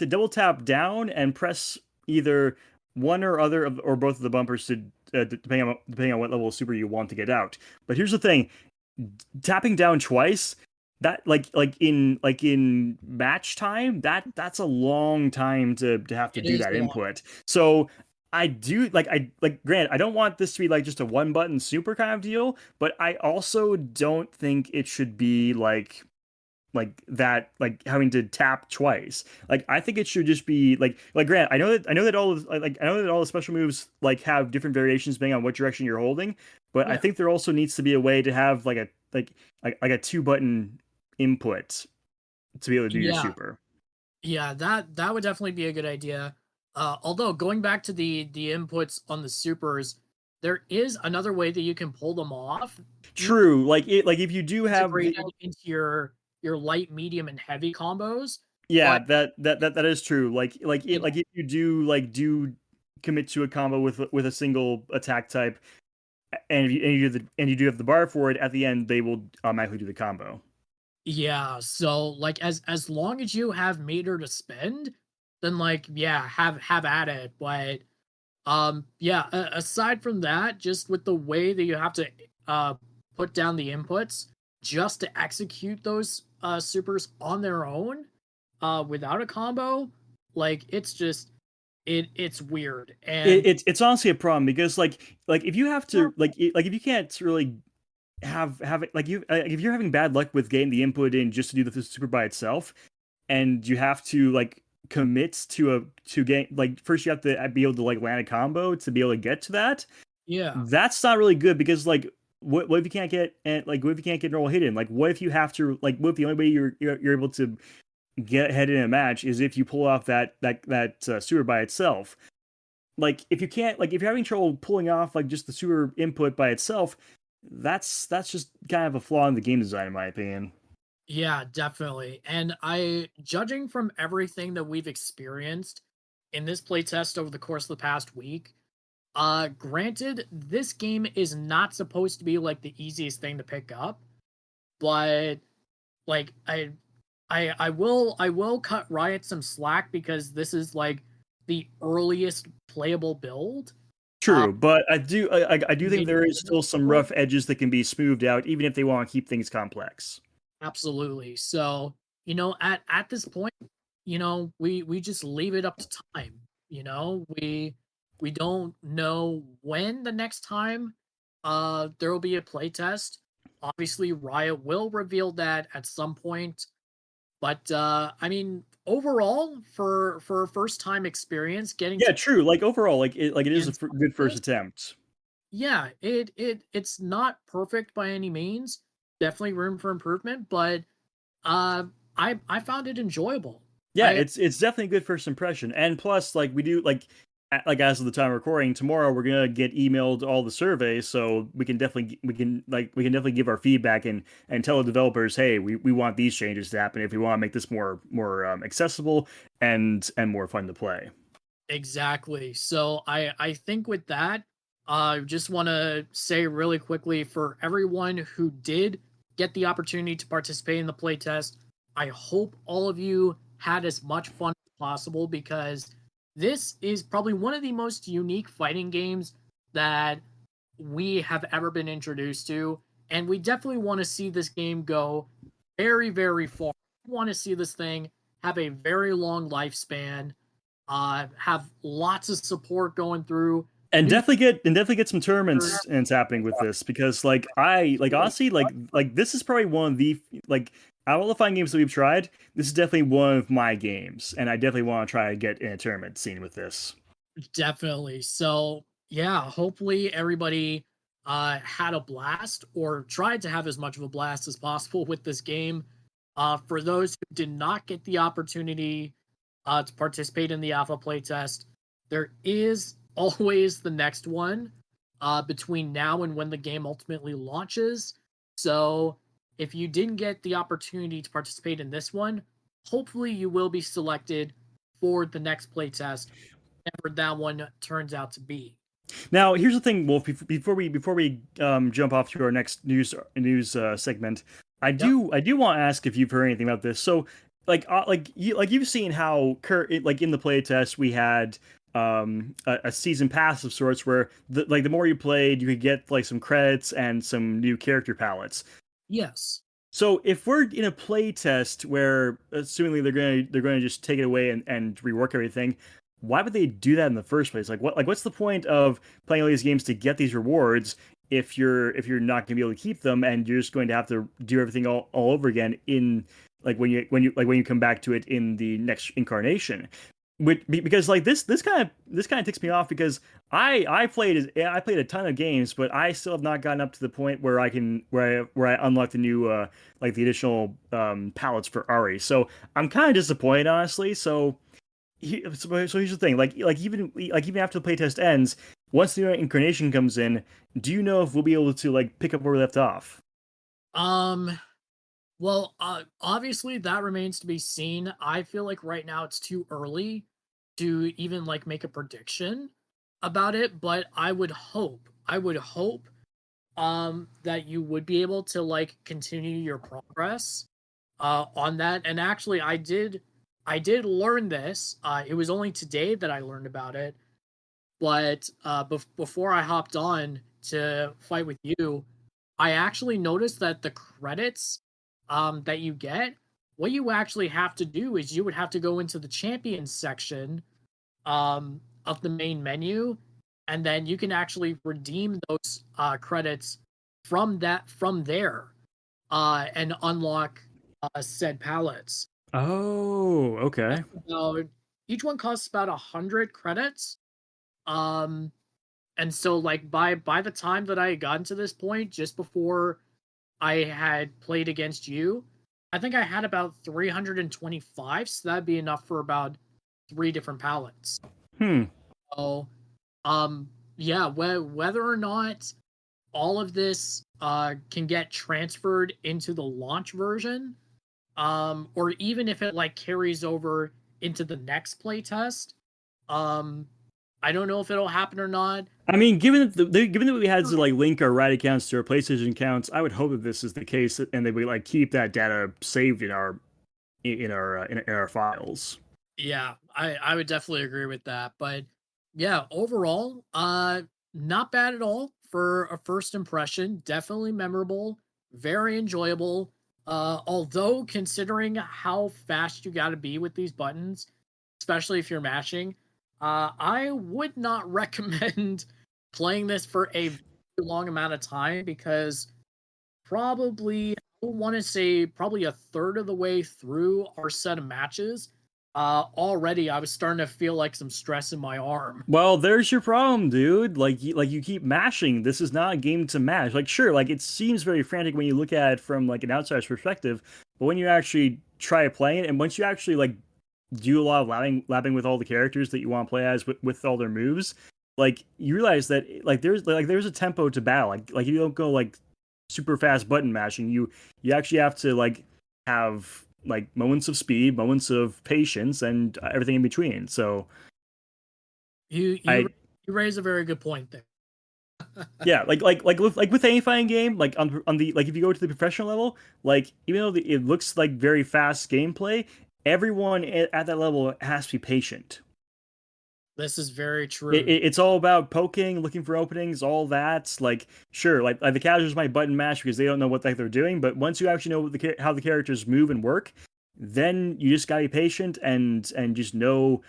double tap down and press either one or other of, or both of the bumpers to depending on what level of super you want to get out. But here's the thing: tapping down twice that like in match time that's a long time to have to It do is that long. input. So I do like grant I don't want this to be like just a one button super kind of deal, but I also don't think it should be like that like having to tap twice. Like I think it should just be like grant I know that all of like I know that all the special moves like have different variations depending on what direction you're holding, but I Yeah. think there also needs to be a way to have like a two button input to be able to do your Yeah. super. Yeah, that would definitely be a good idea. Although going back to the inputs on the supers, there is another way that you can pull them off. You True, like if you do have integrate the it into your light, medium, and heavy combos. Yeah, But that is true. you know, Like if you do commit to a combo with a single attack type, and if you do have the bar for it at the end, they will automatically do the combo. yeah. So like as long as you have meter to spend, then like yeah, have at it. But yeah, aside from that, just with the way that you have to uh put down the inputs just to execute those supers on their own without a combo, like it's just it's weird. And It's honestly a problem because like if you have to like if you can't really have it like you if you're having bad luck with getting the input in just to do the super by itself, and you have to like commit to getting like first you have to be able to like land a combo to be able to get to that. yeah, That's not really good because like what if you can't get and like what if you can't get normal hit in? Like what if you have to like what if the only way you're able to get ahead in a match is if you pull off that sewer by itself? Like if you can't like if you're having trouble pulling off like just the sewer input by itself, that's just kind of a flaw in the game design in my opinion. yeah, definitely. And I, judging from everything that we've experienced in this playtest over the course of the past week, granted, this game is not supposed to be like the easiest thing to pick up, but like I will cut Riot some slack because this is like the earliest playable build. Uh, True, but I do think made there is still some available. rough edges that can be smoothed out even if they want to keep things complex. Absolutely. So, at this point, we just leave it up to time. We don't know when the next time there will be a playtest. Obviously, Riot will reveal that at some point. But I mean, overall, for a first time experience, getting Yeah, to true. Like overall, like it is a experience like good first this, attempt. yeah, it's not perfect by any means. Definitely room for improvement, but uh, I found it enjoyable. Yeah, I it's definitely a good first impression. And plus, like we do like as of the time of recording, tomorrow we're gonna get emailed all the surveys, so we can definitely give our feedback and tell the developers, hey, we want these changes to happen if we want to make this more accessible and more fun to play. Exactly. So I think with that, I just want to say really quickly for everyone who did get the opportunity to participate in the playtest, I hope all of you had as much fun as possible because this is probably one of the most unique fighting games that we have ever been introduced to, and we definitely want to see this game go very, very far. We want to see this thing have a very long lifespan, have lots of support going through new And definitely get some features. tournaments and it's happening with this because like honestly like this is probably one of the like out of all the fun games that we've tried, this is definitely one of my games, and I definitely want to try to get in a tournament scene with this. Definitely. So yeah, hopefully everybody had a blast or tried to have as much of a blast as possible with this game. For those who did not get the opportunity to participate in the alpha playtest, there is always the next one between now and when the game ultimately launches. So if you didn't get the opportunity to participate in this one, hopefully you will be selected for the next playtest, whatever that one turns out to be. Now, here's the thing, Wolf. Before we jump off to our next news segment, Yep. I do want to ask if you've heard anything about this. So, like you've seen how like in the playtest we had a season pass of sorts where the more you played, you could get like some credits and some new character palettes. Yes. So if we're in a play test where assumingly they're going to just take it away and rework everything, why would they do that in the first place? What's the point of playing all these games to get these rewards if you're not going to be able to keep them and you're just going to have to do everything all over again in like when you come back to it in the next incarnation? Because like this kind of ticks me off because I played a ton of games, but I still have not gotten up to the point where where I unlock the new like the additional palettes for Ari. So I'm kind of disappointed, honestly. So here's the thing, like even after the playtest ends, once the new incarnation comes in, do you know if we'll be able to like pick up where we left off? Um Well, obviously that remains to be seen. I feel like right now it's too early to even like make a prediction about it, but I would hope that you would be able to like continue your progress on that. And actually I did learn this. It was only today that I learned about it, but before I hopped on to fight with you, I actually noticed that the credits that you get, what you actually have to do is you would have to go into the champions section of the main menu, and then you can actually redeem those credits from there and unlock said palettes. Oh, okay. About, each one costs about 100 credits. Um, and so like by the time that I had gotten to this point, just before I had played against you, I think I had about 325, so that'd be enough for about three different palettes. Hmm. So, um, yeah, whether or not all of this can get transferred into the launch version, or even if it like carries over into the next playtest, um, I don't know if it'll happen or not. I mean, given that we had to like link our Riot accounts to our PlayStation accounts, I would hope that this is the case, and that we like keep that data saved in our files. Yeah, I would definitely agree with that. But yeah, overall, not bad at all for a first impression. Definitely memorable, very enjoyable. Although considering how fast you got to be with these buttons, especially if you're mashing, I would not recommend playing this for a very long amount of time because probably I want to say probably a third of the way through our set of matches, already I was starting to feel like some stress in my arm. Well, there's your problem, dude. Like you keep mashing. This is not a game to mash. Like, sure, like it seems very frantic when you look at it from like an outsider's perspective, but when you actually try playing it, and once you actually like do a lot of lapping with all the characters that you want to play as with all their moves, like you realize that like there's a tempo to battle. Like you don't go like super fast button mashing. You actually have to like have like moments of speed, moments of patience, and everything in between. So You you I you raise a very good point there. yeah, like with any fighting game, like on the like if you go to the professional level, like even though it looks like very fast gameplay, everyone at that level has to be patient. This is very true. It's all about poking, looking for openings, all that. Like, sure, like the casuals might button mash because they don't know what the heck they're doing. But once you actually know what how the characters move and work, then you just gotta be patient and just know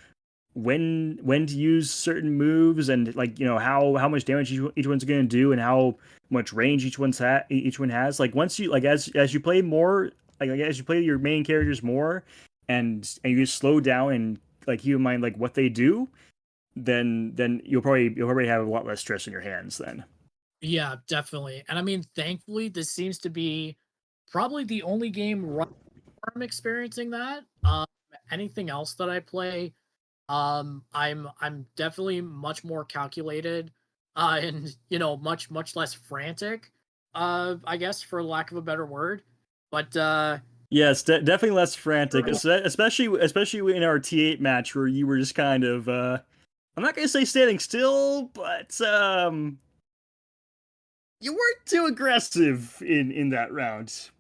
when to use certain moves and like how much damage each one's going to do and how much range each one has. Like once you like as you play more, like as you play your main characters more, and you just slow down and like keep in mind like what they do, then you'll probably have a lot less stress in your hands then. Yeah, definitely. And I mean, thankfully, this seems to be probably the only game right where I'm experiencing that. Anything else that I play, I'm definitely much more calculated, and much less frantic, I guess for lack of a better word. But Yes, definitely less frantic, especially in our T8 match where you were just kind of I'm not gonna say standing still, but you weren't too aggressive in that round.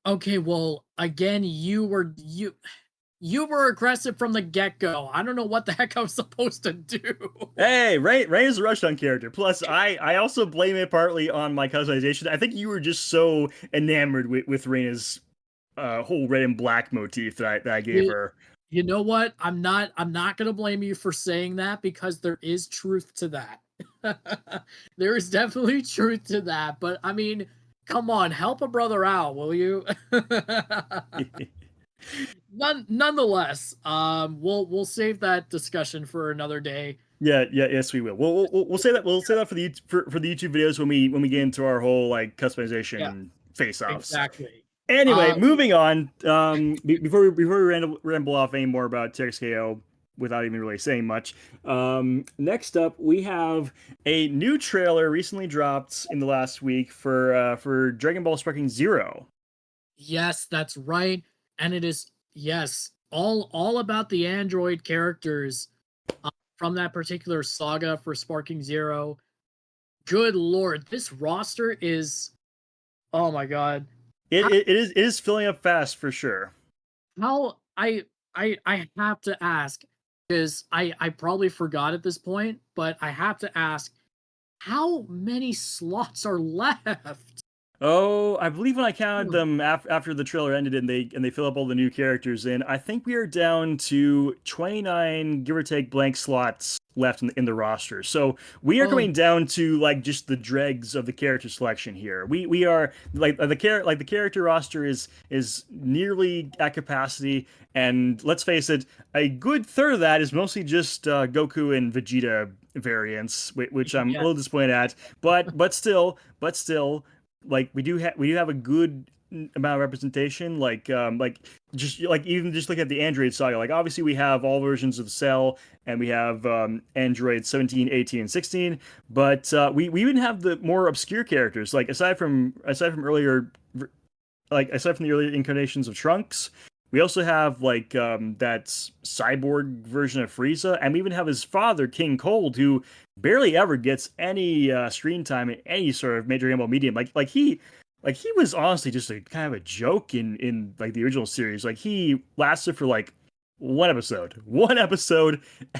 okay, well, again, you were aggressive from the get-go. I don't know what the heck I was supposed to do. Hey, Ray is a Rushdown character. Plus, I also blame it partly on my customization. I think you were just so enamored with Reina's whole red and black motif that I gave You, her. you know what? I'm not gonna blame you for saying that because there is truth to that. There is definitely truth to that. But I mean, come on, help a brother out, will you? Nonetheless, we'll save that discussion for another day. Yes, we will. We'll say that for the for the YouTube videos when we get into our whole like Yeah, customization face-offs. exactly. Anyway, Uh, moving on. Before we ramble off any more about TXKO without even really saying much. Next up, we have a new trailer recently dropped in the last week for Dragon Ball Sparking Zero. Yes, that's right. And it is, yes, all about the android characters from that particular saga for Sparking Zero. Good lord, this roster is, oh my god. It, How, it is filling up fast for sure. how I have to ask, because I probably forgot at this point, but I have to ask, how many slots are left? Oh, I believe when I counted them after the trailer ended and they fill up all the new characters in, I think we are down to 29 give or take blank slots left in the roster. So we are Oh, going down to like just the dregs of the character selection here. We are like the character roster is nearly at capacity, and let's face it, a good third of that is mostly just Goku and Vegeta variants, which I'm a yeah. little disappointed at. But still, like we do have a good amount of representation, like just like even just look at the Android saga. Like obviously we have all versions of Cell, and we have Android 17, 18, and 16, but we even have the more obscure characters, like aside from earlier, like aside from the earlier incarnations of Trunks. We also have like that cyborg version of Frieza, and we even have his father, King Cold, who barely ever gets any screen time in any sort of major gamble medium. Like he was honestly just a kind of a joke in like the original series. Like he lasted for like one episode,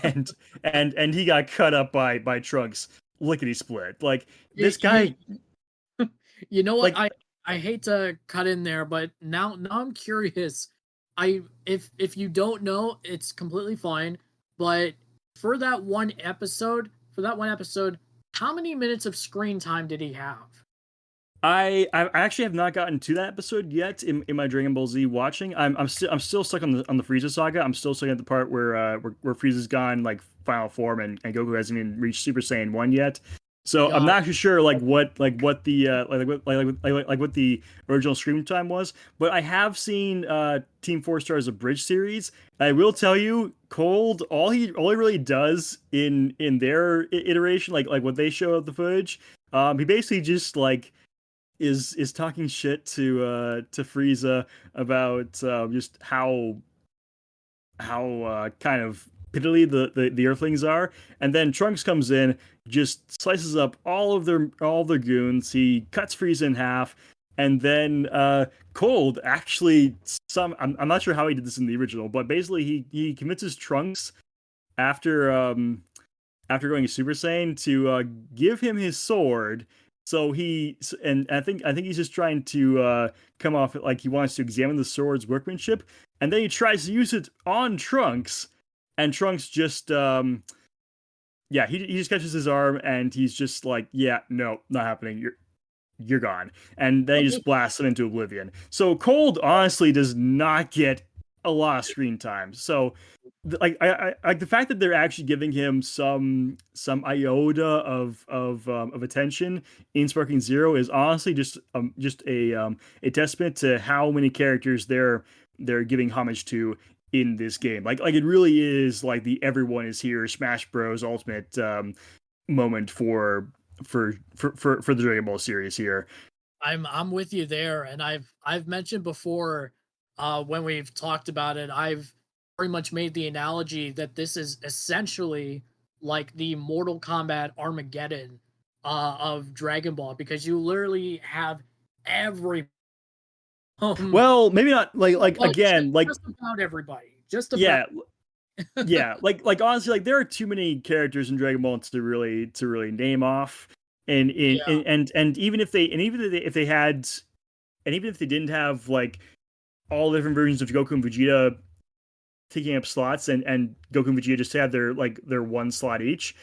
and and he got cut up by Trunks lickety split. Like You, this you, guy, you know what? like I hate to cut in there, but now I'm curious. If you don't know, it's completely fine. But for that one episode, how many minutes of screen time did he have? I actually have not gotten to that episode yet in my Dragon Ball Z watching. I'm still stuck on the Frieza saga. I'm still stuck at the part where Frieza's gone like final form, and Goku hasn't even reached Super Saiyan 1 yet. So I'm God, not actually sure like what the what the original screen time was, but I have seen Team Four Stars a bridge series. I will tell you, Cold, all he really does in their iteration, like what they show of the footage, he basically just like is talking shit to Frieza about just how kind of piddly the Earthlings are, and then Trunks comes in, just slices up all of their goons. He cuts Frieza in half, and then Cold actually I'm not sure how he did this in the original, but basically he convinces Trunks after after going Super Saiyan to give him his sword. So and I think he's just trying to come off like he wants to examine the sword's workmanship, and then he tries to use it on Trunks, and Trunks just yeah, he just catches his arm, and he's just like, yeah, no, not happening. You're gone, and then he just blasts him into oblivion. So Cold honestly does not get a lot of screen time. So like I like the fact that they're actually giving him some iota of attention in Sparking Zero is honestly just a testament to how many characters they're giving homage to in this game. Like it really is like the everyone is here Smash Bros Ultimate moment for the Dragon Ball series here. I'm with you there, and I've mentioned before, when we've talked about it, I've pretty much made the analogy that this is essentially like the Mortal Kombat Armageddon of Dragon Ball, because you literally have every um Well, maybe not like well, again, like just about everybody, just about. yeah, yeah, like honestly, like there are too many characters in Dragon Ball to really name off, and in Yeah, and even if they had, and even if they didn't have like all the different versions of Goku and Vegeta taking up slots, and Goku and Vegeta just had their one slot each,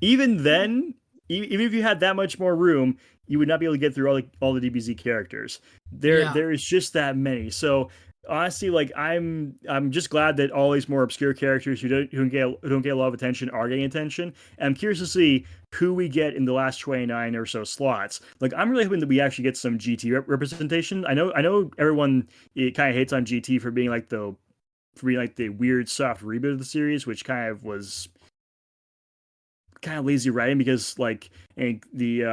even then, even if you had that much more room, you would not be able to get through all the DBZ characters. There yeah. there is just that many. So honestly, like I'm just glad that all these more obscure characters who don't get a lot of attention are getting attention. And I'm curious to see who we get in the last 29 or so slots. Like I'm really hoping that we actually get some GT representation. I know everyone kind of hates on GT for being like the weird soft reboot of the series, which was kind of lazy writing because like and the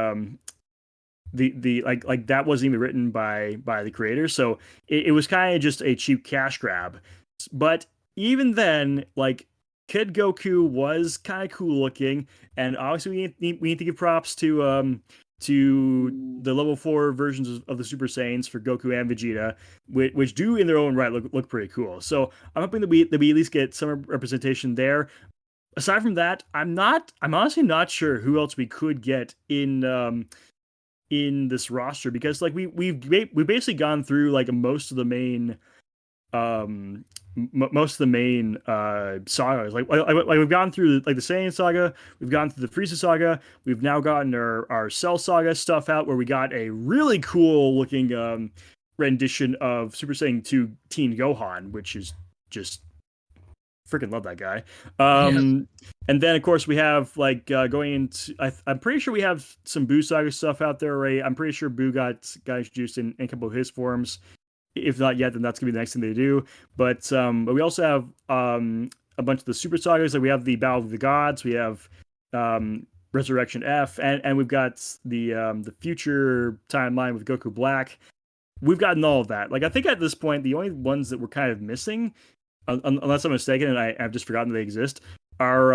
the like that wasn't even written by the creators, so it was kind of just a cheap cash grab. But even then, like Kid Goku was kind of cool looking, and obviously we need to give props to the level 4 versions of the Super Saiyans for Goku and Vegeta, which do in their own right look pretty cool. So I'm hoping that we at least get some representation there. Aside from that, I'm honestly not sure who else we could get in this roster, because like we've basically gone through like most of the main most of the main sagas. Like we've gone through like the Saiyan saga, we've gone through the Frieza saga, we've now gotten our Cell saga stuff out, where we got a really cool looking rendition of Super Saiyan 2 Teen Gohan, which is just freaking love that guy. Yes. And then of course we have like going into I'm pretty sure we have some Boo saga stuff out there already. I'm pretty sure Boo got introduced in a couple of his forms. If not yet, then that's gonna be the next thing they do. But we also have a bunch of the super sagas. Like we have the Battle of the Gods, we have Resurrection F, and we've got the future timeline with Goku Black. We've gotten all of that. Like I think at this point, the only ones that we're kind of missing, unless I'm mistaken, and I've just forgotten they exist, are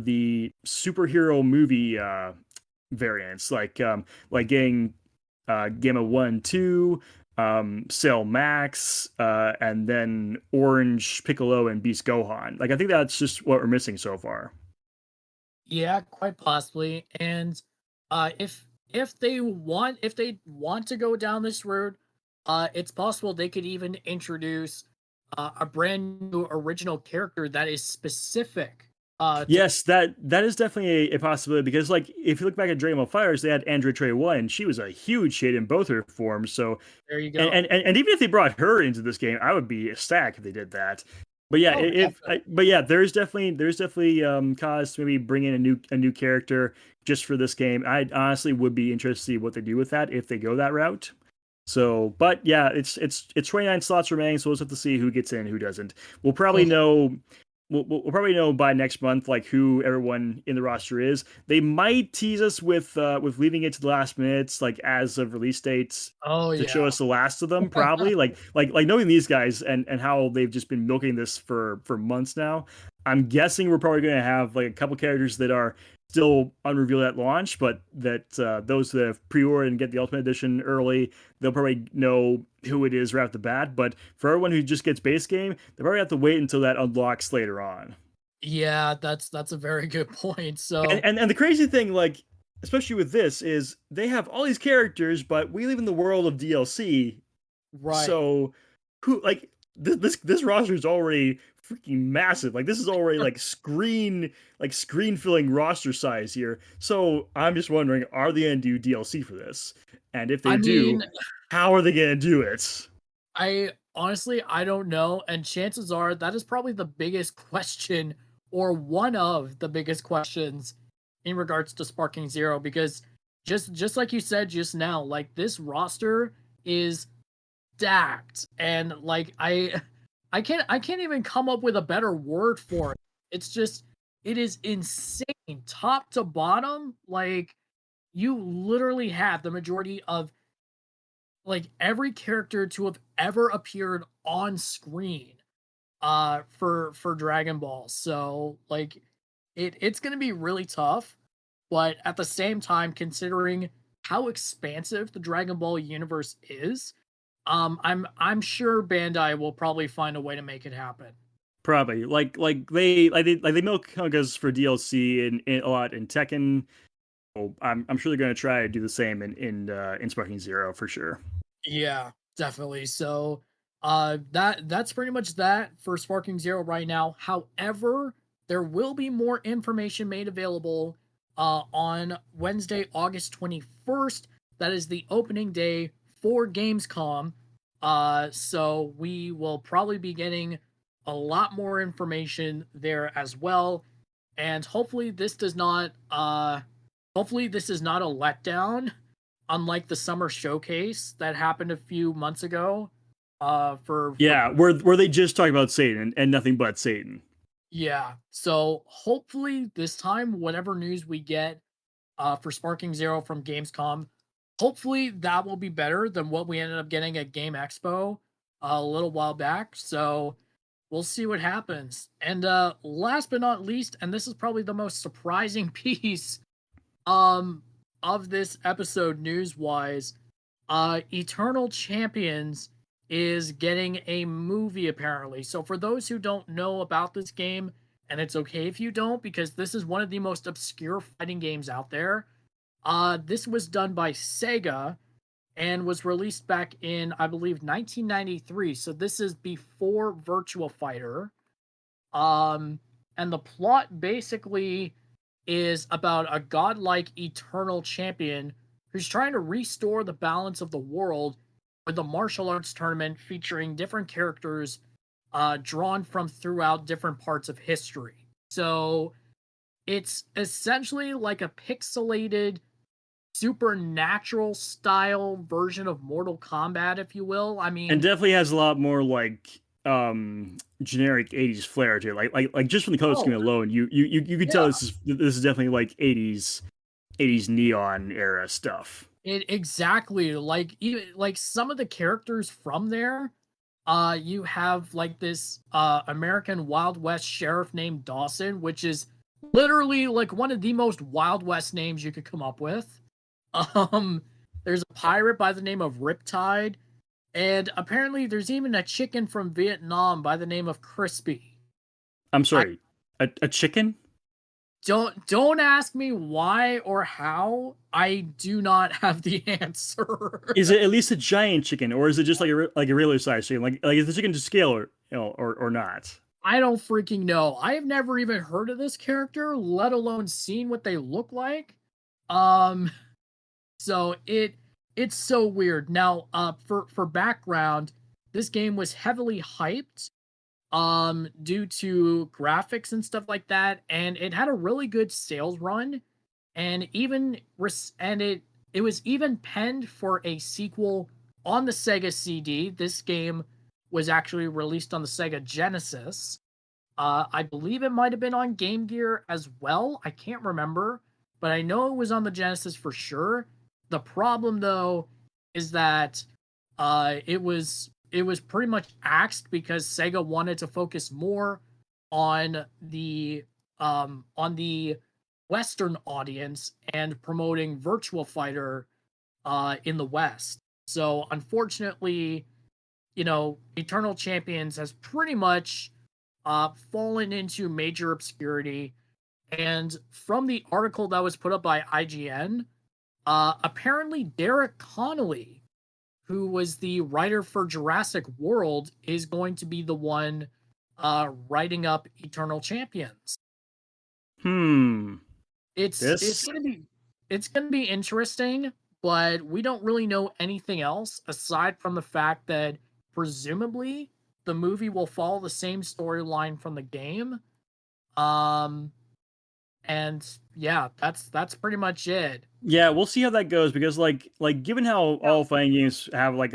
the superhero movie variants, like getting Gamma 1, 2, Cell Max, and then Orange Piccolo and Beast Gohan. Like I think that's just what we're missing so far. Yeah, quite possibly. And if they want to go down this road, it's possible they could even introduce a brand new original character that is specific to Yes, that is definitely a possibility, because like if you look back at Dragon Ball Fighters, they had Android Trey 1, and she was a huge hit in both her forms. So there you and, go. and even if they brought her into this game, I would be ecstatic if they did that. But yeah, Oh, definitely. but yeah, there's definitely cause to maybe bring in a new character just for this game. I honestly would be interested to see what they do with that if they go that route. So, but yeah, it's 29 slots remaining, so we'll just have to see who gets in, who doesn't. We'll probably know. We'll probably know by next month, like who everyone in the roster is. They might tease us with leaving it to the last minutes, like as of release dates, Oh to show yeah. us the last of them. Probably like knowing these guys and how they've just been milking this for months now. I'm guessing we're probably going to have like a couple characters that are still unrevealed at launch, but that those that have pre-ordered and get the Ultimate Edition early, they'll probably know who it is right off the bat. But for everyone who just gets base game, they probably have to wait until that unlocks later on. Yeah, that's a very good point. And So, and the crazy thing, like especially with this, is they have all these characters, but we live in the world of DLC. right. So who like this roster is already freaking massive. Like this is already like screen filling roster size here. So I'm just wondering, are they gonna do DLC for this? And if they I mean, do, how are they gonna do it? I honestly I don't know, and chances are that is probably the biggest question, or one of the biggest questions in regards to Sparking Zero, because just like you said just now, like this roster is stacked, and like I can't even come up with a better word for it. It's just it is insane top to bottom. Like you literally have the majority of like every character to have ever appeared on screen for Dragon Ball. So like it's going to be really tough, but at the same time considering how expansive the Dragon Ball universe is, I'm sure Bandai will probably find a way to make it happen. Probably they milk Hunkas for DLC in a lot in Tekken. So I'm sure they're gonna try to do the same in Sparking Zero for sure. Yeah, definitely. So, that's pretty much that for Sparking Zero right now. However, there will be more information made available on Wednesday, August 21st. That is the opening day for Gamescom. So we will probably be getting a lot more information there as well. And hopefully this is not a letdown, unlike the summer showcase that happened a few months ago. For Yeah, where they just talk about Satan and nothing but Satan. Yeah. So hopefully this time, whatever news we get for Sparking Zero from Gamescom hopefully that will be better than what we ended up getting at Game Expo a little while back. So we'll see what happens. And last but not least, and this is probably the most surprising piece um of this episode news wise, Eternal Champions is getting a movie apparently. So for those who don't know about this game, and it's okay if you don't because this is one of the most obscure fighting games out there. This was done by Sega and was released back in, I believe, 1993. So this is before Virtua Fighter. Um, and the plot basically is about a godlike eternal champion who's trying to restore the balance of the world with a martial arts tournament featuring different characters drawn from throughout different parts of history. So it's essentially like a pixelated supernatural style version of Mortal Kombat, if you will. I And mean, definitely has a lot more like generic 80s flair to it. Like just from the color scheme oh, alone, you could tell yeah, this is definitely like 80s neon era stuff. it exactly like even like some of the characters from there. You have like this American Wild West sheriff named Dawson, which is literally like one of the most Wild West names you could come up with. Um, there's a pirate by the name of Riptide, and apparently there's even a chicken from Vietnam by the name of Crispy. I'm I sorry, a chicken? don't ask me why or how. I do not have the answer. Is it at least a giant chicken, or is it just like a regular size chicken? Like is the chicken to scale or not? I don't freaking know. I have never even heard of this character, let alone seen what they look like. Um, so it's so weird. Now, for background, this game was heavily hyped due to graphics and stuff like that, and it had a really good sales run, and it was even penned for a sequel on the Sega CD. This game was actually released on the Sega Genesis. I believe it might have been on Game Gear as well. I can't remember, but I know it was on the Genesis for sure. The problem though is that it was pretty much axed because Sega wanted to focus more on the Western audience and promoting Virtua Fighter in the West. So unfortunately, Eternal Champions has pretty much fallen into major obscurity. And from the article that was put up by IGN, apparently Derek Connolly, who was the writer for Jurassic World, is going to be the one writing up Eternal Champions. Hmm. It's This gonna be interesting, but we don't really know anything else aside from the fact that presumably the movie will follow the same storyline from the game. Um, and yeah, that's pretty much it. Yeah, we'll see how that goes because like given how Yeah, all fighting games have like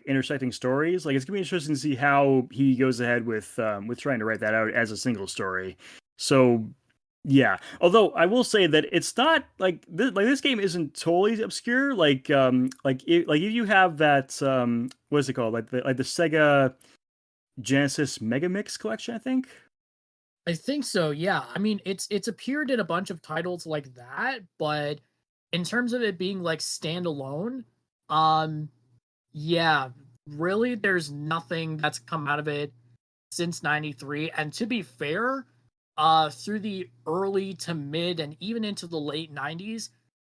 intersecting stories, like it's gonna be interesting to see how he goes ahead with trying to write that out as a single story. So yeah, although I will say that it's not like this game isn't totally obscure. Like if you have that what is it called like the Sega Genesis Mega Mix collection, I think. I think so. Yeah, I mean it's appeared in a bunch of titles like that, but in terms of it being like standalone, um, yeah, really, there's nothing that's come out of it since '93. And to be fair, through the early to mid and even into the late '90s,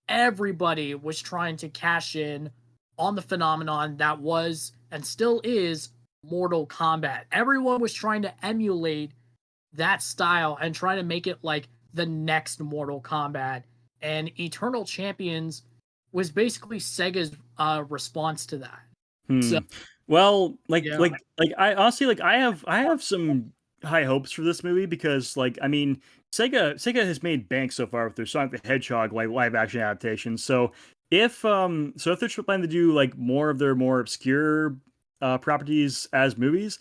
everybody was trying to cash in on the phenomenon that was and still is Mortal Kombat. Everyone was trying to emulate that style and trying to make it like the next Mortal Kombat. And Eternal Champions was basically Sega's response to that. So Hmm. Well, yeah, I honestly I have some high hopes for this movie because like I mean Sega has made bank so far with their Sonic the Hedgehog like live action adaptations. So if they're planning to do like more of their more obscure properties as movies,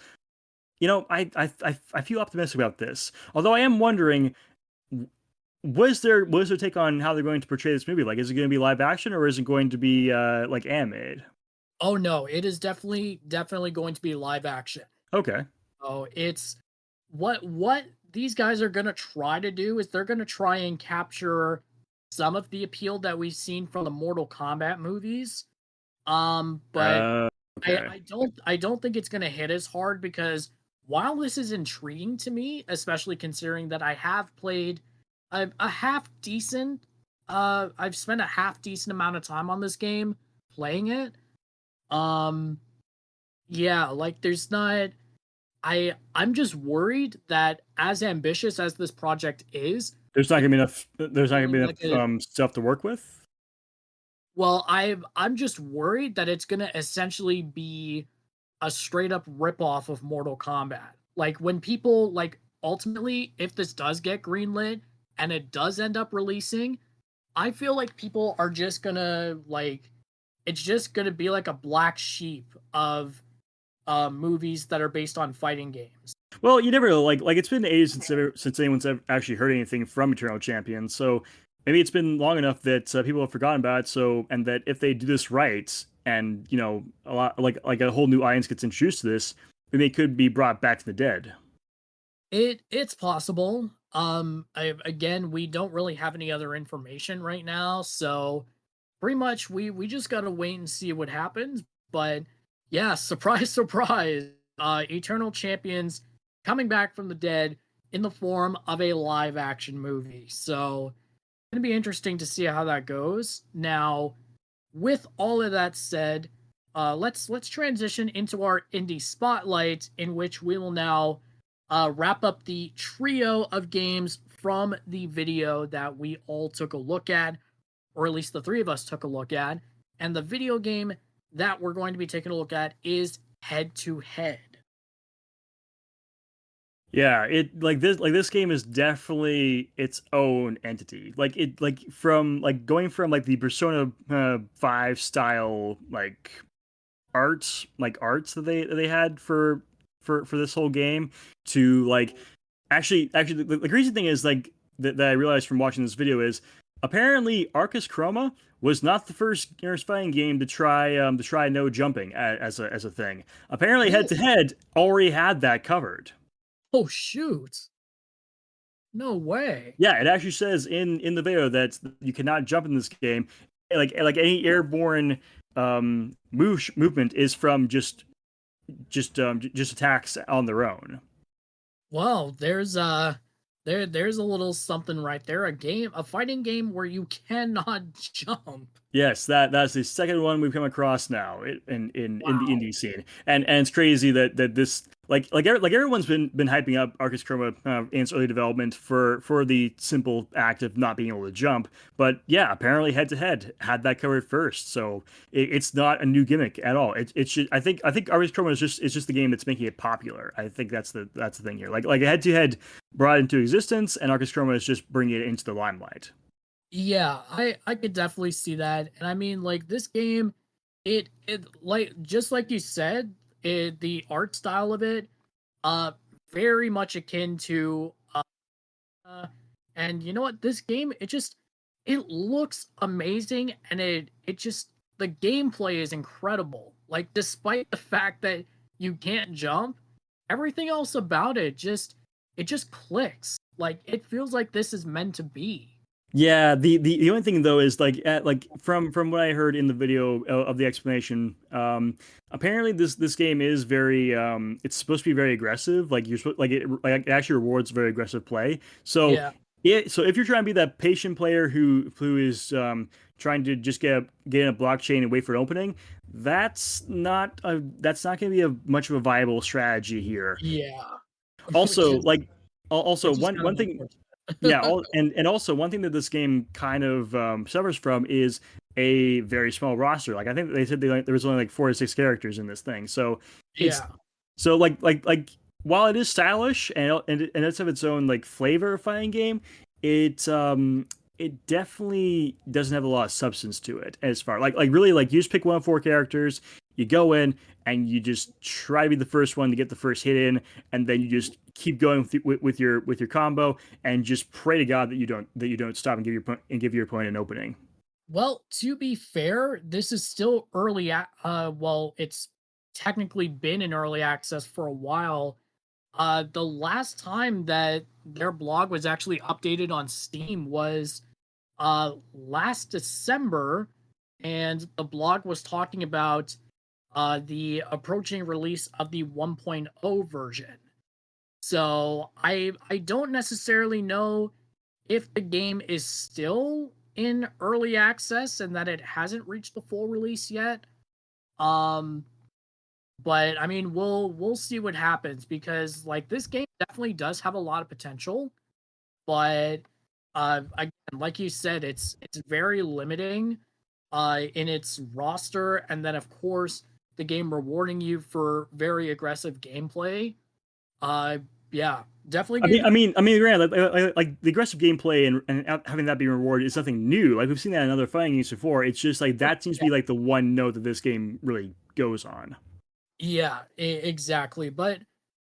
I feel optimistic about this. Although I am wondering what is their take on how they're going to portray this movie? Like, is it going to be live action or is it going to be like animated? Oh no, it is definitely going to be live action. Okay. Oh, it's what these guys are gonna try to do is they're gonna try and capture some of the appeal that we've seen from the Mortal Kombat movies. But Uh, okay. I don't think it's gonna hit as hard because while this is intriguing to me, especially considering that I have played a half decent I've spent a half decent amount of time on this game playing it. Um yeah, like there's not I'm just worried that as ambitious as this project is, There's not it's gonna be enough. There's not gonna be feeling enough like a stuff to work with. well, I'm just worried that it's gonna essentially be a straight up ripoff of Mortal Kombat. Like when people like ultimately, if this does get greenlit and it does end up releasing, I feel like people are just gonna like it's just gonna be like a black sheep of movies that are based on fighting games. Well, you never know, like it's been ages since anyone's ever actually heard anything from Eternal Champion. So maybe it's been long enough that people have forgotten about it. So and that if they do this right, and a lot like a whole new audience gets introduced to this, then they could be brought back to the dead. It's possible. Again, we don't really have any other information right now, so pretty much we just gotta wait and see what happens. But yeah, surprise, surprise, Eternal Champions coming back from the dead in the form of a live action movie. So it's gonna be interesting to see how that goes. Now, with all of that said, let's transition into our indie spotlight, in which we will now wrap up the trio of games from the video that we all took a look at, or at least the three of us took a look at. And the video game that we're going to be taking a look at is Head to Head. Yeah, it like this game is definitely its own entity. Like it like from like going from like the Persona 5 style arts that they had for this whole game to like actually the crazy thing is like that I realized from watching this video is apparently Arcus Chroma was not the first Gears fighting game to try no jumping as a thing. Apparently Head to Really? Head already had that covered. Oh shoot! No way. Yeah, it actually says in the video that you cannot jump in this game. Like any airborne movement is from just attacks on their own. Well, there's a little something right there. A fighting game where you cannot jump. Yes, that's the second one we've come across now in the Wow. indie scene, and it's crazy that this like everyone's been hyping up Arcus Chroma in its early development for the simple act of not being able to jump, but yeah, apparently Head to Head had that covered first, so it's not a new gimmick at all. It should I think Arcus Chroma is just the game that's making it popular. I think that's the thing here. Like Head to Head brought it into existence, and Arcus Chroma is just bringing it into the limelight. Yeah, I could definitely see that. And I mean like this game it like just like you said, the art style of it uh very much akin to uh and you know what this game it looks amazing and it just the gameplay is incredible. Like despite the fact that you can't jump, everything else about it just clicks. Like it feels like this is meant to be. Yeah, the only thing though is like from what I heard in the video of the explanation, apparently this game is very it's supposed to be very aggressive. Like it actually rewards very aggressive play. So Yeah. so if you're trying to be that patient player who is trying to just get in a blockchain and wait for an opening, that's not going to be a much of a viable strategy here. Yeah. Which Also, is also which is kind of one thing yeah, unfortunate. and also one thing that this game kind of suffers from is a very small roster. Like I think they said there was only like 4 to 6 characters in this thing, so it's Yeah. so while it is stylish and it's of its own like flavor of fighting game, it definitely doesn't have a lot of substance to it as far like really like you just pick one of 4 characters You go in and you just try to be the first one to get the first hit in, and then you just keep going with your combo and just pray to God that you don't stop and give your opponent an opening. Well, to be fair, this is still well, it's technically been in early access for a while. The last time that their blog was actually updated on Steam was last December, and the blog was talking about the approaching release of the 1.0 version. So I don't necessarily know if the game is still in early access and that it hasn't reached the full release yet. Um, but I mean, we'll see what happens because like this game definitely does have a lot of potential, but again, like you said, it's very limiting in its roster, and then of course the game rewarding you for very aggressive gameplay. Uh, yeah, definitely I mean, gonna I mean, I mean, granted, like the aggressive gameplay and having that be rewarded is nothing new. Like we've seen that in other fighting games before. It's just like that seems to be. be like the one note that this game really goes on. Yeah, exactly. But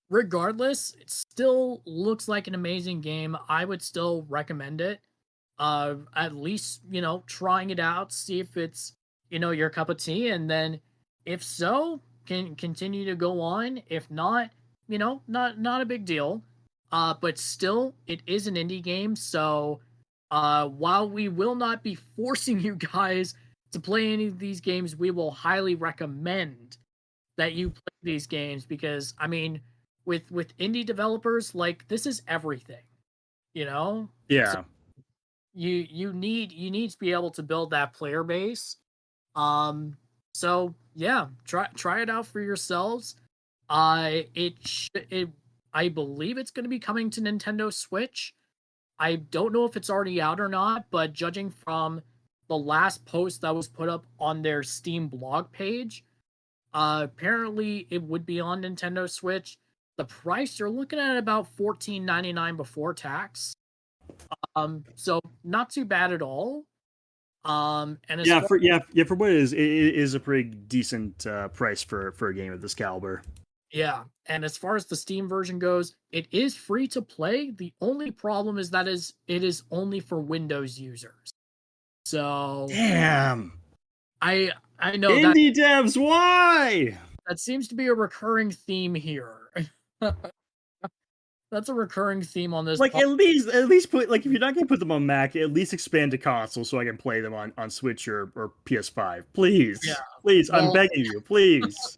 regardless, it still looks like an amazing game. I would still recommend it. At least, trying it out, see if it's, your cup of tea. And then if so, can continue to go on. If not, not a big deal. But still, it is an indie game. So while we will not be forcing you guys to play any of these games, we will highly recommend that you play these games because I mean, with indie developers, like this is everything, you know. So Yeah. you need to be able to build that player base. Um, so yeah, try it out for yourselves. It I believe it's going to be coming to Nintendo Switch. I don't know if it's already out or not, but judging from the last post that was put up on their Steam blog page, apparently it would be on Nintendo Switch. The price you're looking at about $14.99 before tax. So not too bad at all. And as Yeah, far for what it is a pretty decent price for a game of this caliber. yeah, and as far as the Steam version goes, it is free to play. The only problem is that it is only for Windows users. So Damn. I know that Indie devs, why? that seems to be a recurring theme here. That's a recurring theme on this Like podcast. at least put like if you're not gonna put them on Mac, at least expand to console so I can play them on Switch or PS5. Yeah. Please, I'm Well, begging you, please.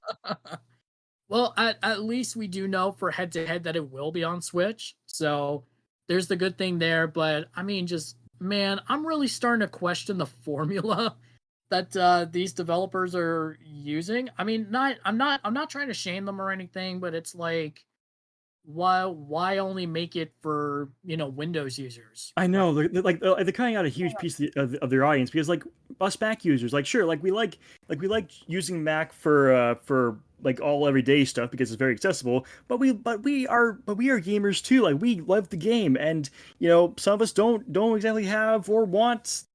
well, at least we do know for head to head that it will be on Switch. So there's the good thing there. But I mean, just man, I'm really starting to question the formula that these developers are using. I mean, I'm not trying to shame them or anything, but it's like why only make it for Windows users, I right? know they're cutting out a huge piece of their audience because like us Mac users, like sure, like we like using Mac for like all everyday stuff because it's very accessible. But we are gamers too. Like we love the game, and some of us don't exactly have or want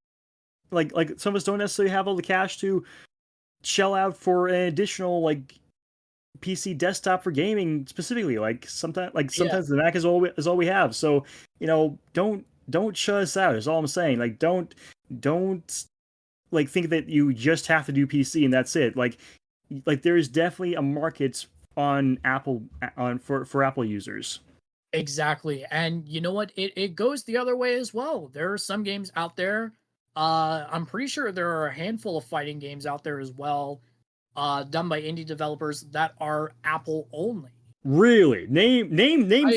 like some of us don't necessarily have all the cash to shell out for an additional like PC desktop for gaming specifically. Yeah, Sometimes the Mac is all we have. So don't shut us out. Is all I'm saying. Like don't like think that you just have to do PC and that's it. Like there is definitely a market on Apple on for Apple users. exactly. And you know what? It goes the other way as well. There are some games out there. I'm pretty sure there are a handful of fighting games out there as well, done by indie developers that are Apple only. Really, name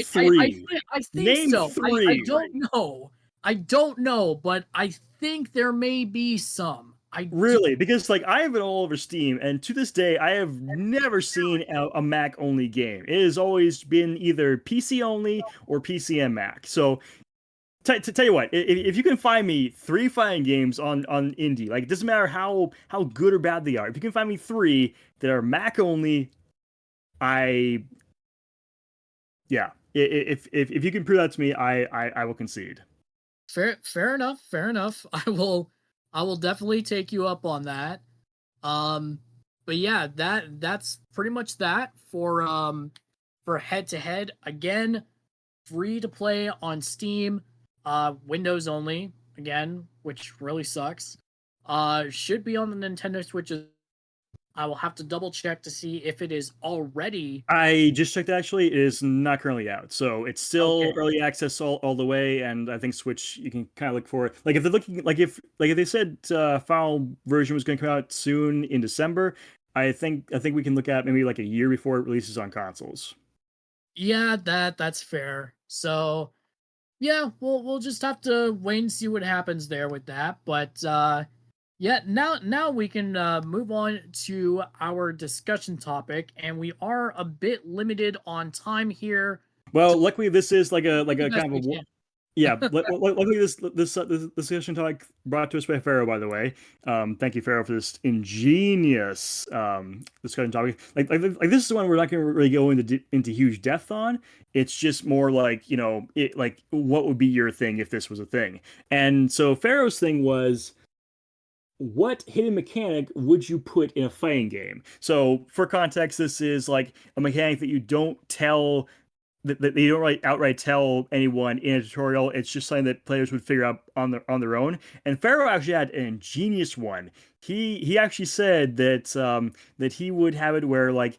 three. I think Name so. I three. don't know. I don't know, but I think there may be some. I do. Really, because like I have it all over Steam, and to this day, I have never seen a Mac only game. It has always been either PC only or PC and Mac. So, to tell you what, if you can find me three fighting games on indie, like it doesn't matter how good or bad they are, if you can find me three that are Mac only, I yeah, if you can prove that to me, I will concede. Fair enough. Fair enough. I will definitely take you up on that. Um, but yeah, that's pretty much that for head to head. Again, free to play on Steam, Windows only, again, which really sucks. Should be on the Nintendo Switch. I will have to double check to see if it is already. I just checked actually, it is not currently out. So it's still Okay. early access all the way, and I think Switch you can kind of look for it. Like if they're looking like if they said final version was going to come out soon in December, I think we can look at maybe like a year before it releases on consoles. Yeah, that's fair. So yeah, we'll just have to wait and see what happens there with that. But yeah, now we can move on to our discussion topic, and we are a bit limited on time here, Well, so luckily this is like the a best kind we of a can. yeah. Luckily this discussion topic brought to us by Pharaoh, by the way. Thank you, Pharaoh, for this ingenious discussion topic. Like this is the one we're not going to really go into huge depth on. It's just more like it like what would be your thing if this was a thing. And so Pharaoh's thing was, what hidden mechanic would you put in a fighting game? So for context, this is like a mechanic that you don't tell that they don't really outright tell anyone in a tutorial. It's just something that players would figure out on their own. And Pharaoh actually had an ingenious one. He actually said that that he would have it where like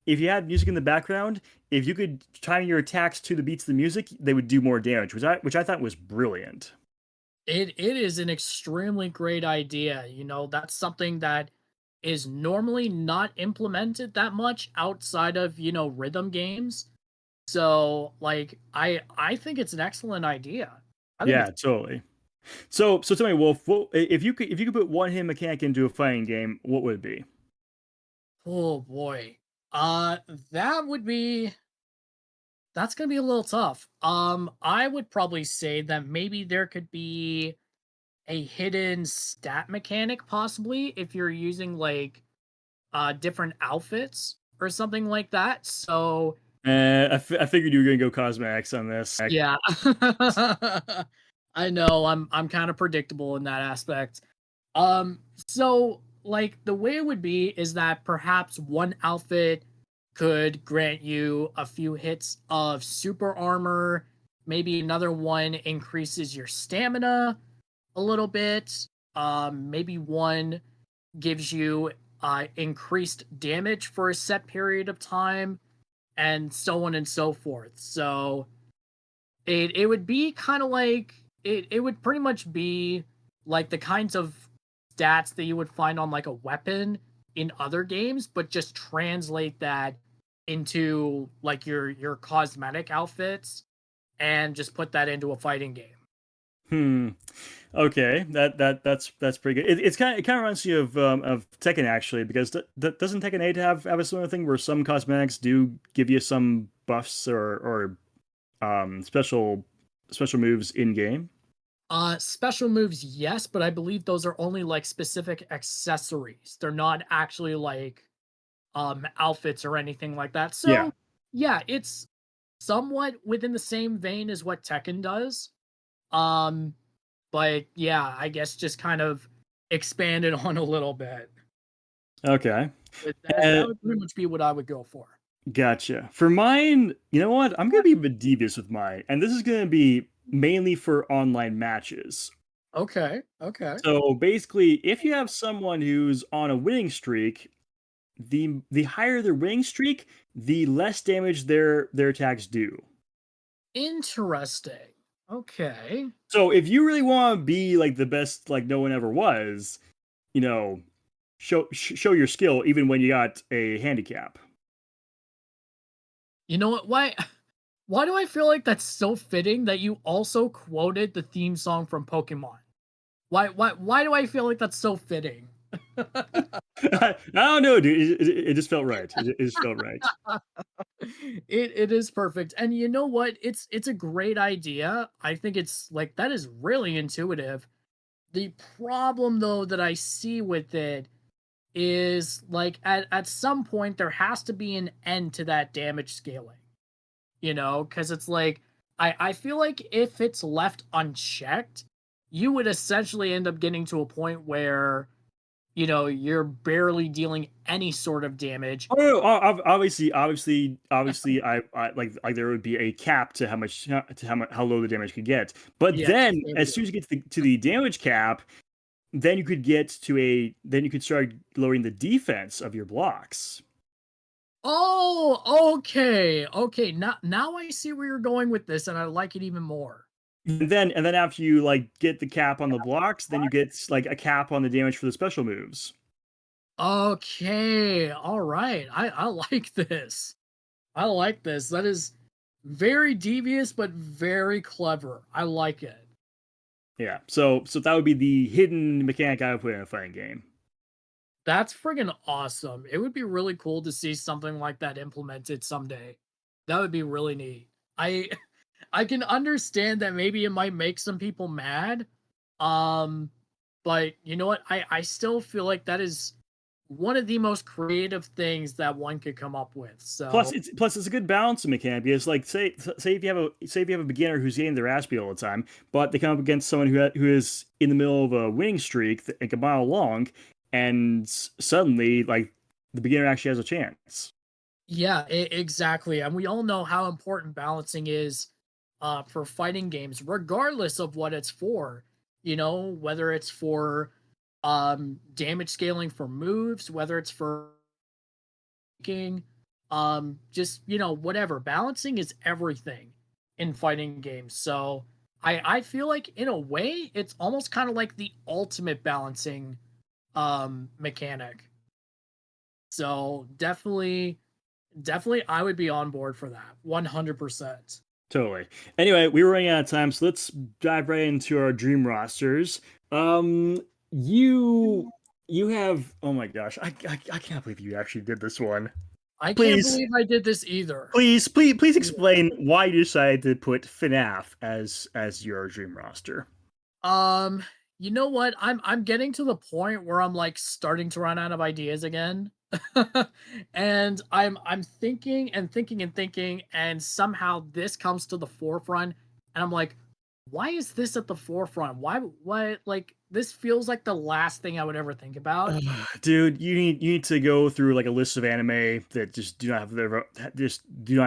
if you had music in the background, if you could time your attacks to the beats of the music, they would do more damage, which I thought was brilliant. It is an extremely great idea. That's something that is normally not implemented that much outside of, rhythm games. So, like, I think it's an excellent idea. I think Yeah, it's totally. So tell me, Wolf, if you could put one hidden mechanic into a fighting game, what would it be? oh boy. Uh that would be that's going to be a little tough. I would probably say that maybe there could be a hidden stat mechanic possibly if you're using like different outfits or something like that. So, I figured you were gonna go cosmetics on this. yeah. I know I'm kind of predictable in that aspect. Um, so like the way it would be is that perhaps one outfit could grant you a few hits of super armor, maybe another one increases your stamina a little bit. Maybe one gives you increased damage for a set period of time, and so on and so forth. So it would be kind of like it would pretty much be like the kinds of stats that you would find on like a weapon in other games, but just translate that into like your cosmetic outfits and just put that into a fighting game. Hmm. Okay, that's pretty good. It kind of reminds me of Tekken actually, because doesn't Tekken 8 have a similar thing where some cosmetics do give you some buffs or special moves in game? Special moves, yes, but I believe those are only like specific accessories. They're not actually like outfits or anything like that. Yeah. So yeah, it's somewhat within the same vein as what Tekken does. Um, but yeah, I guess just kind of expanded on a little bit. Okay. But that Uh, would pretty much be what I would go for. Gotcha. For mine, you know what? I'm gonna be a bit devious with mine, and this is gonna be mainly for online matches. Okay, okay. So basically, if you have someone who's on a winning streak, the higher their winning streak, the less damage their attacks do. Interesting. Okay. So if you really want to be like the best, like no one ever was, you know, show your skill even when you got a handicap. You know what? Why do I feel like that's so fitting that you also quoted the theme song from Pokemon? Why do I feel like that's so fitting? I don't know, dude. It just felt right. It just felt right. It is perfect. And you know what? It's a great idea. I think it's like that is really intuitive. The problem though that I see with it is like at some point there has to be an end to that damage scaling. Because it's like I feel like if it's left unchecked, you would essentially end up getting to a point where you're barely dealing any sort of damage. Oh, no, obviously, I like there would be a cap to how much to how low the damage could get. But Yes, then, there as we soon go. as you get to the damage cap, then you could get to then you could start lowering the defense of your blocks. Oh, okay. Okay. Now I see where you're going with this, and I like it even more. And then after you like get the cap on the blocks, then you get like a cap on the damage for the special moves. Okay. All right. I like this. I like this. That is very devious, but very clever. I like it. Yeah. So that would be the hidden mechanic I would put in a fighting game. That's friggin' awesome. It would be really cool to see something like that implemented someday. That would be really neat. I I can understand that maybe it might make some people mad. Um, but you know what? I still feel like that is one of the most creative things that one could come up with. So, Plus it's a good balancing mechanic because like say if you have a beginner who's getting their ass beat all the time, but they come up against someone who is in the middle of a winning streak like a mile long, and suddenly like the beginner actually has a chance. yeah, exactly. And we all know how important balancing is for fighting games, regardless of what it's for. Whether it's for damage scaling for moves, whether it's for making, just whatever. Balancing is everything in fighting games. So I feel like in a way it's almost kind of like the ultimate balancing mechanic. So definitely I would be on board for that. 100%. Totally. Anyway, we were running out of time, so let's dive right into our dream rosters. Um, you you have oh my gosh, I can't believe you actually did this one. I can't Please, believe I did this either. please explain why you decided to put FNAF as your dream roster. Um, you know what? I'm getting to the point where I'm like starting to run out of ideas again. And I'm thinking and thinking and thinking, and somehow this comes to the forefront, and I'm like, why is this at the forefront? Why like this feels like the last thing I would ever think about. Dude, you need to go through like a list of anime that just do not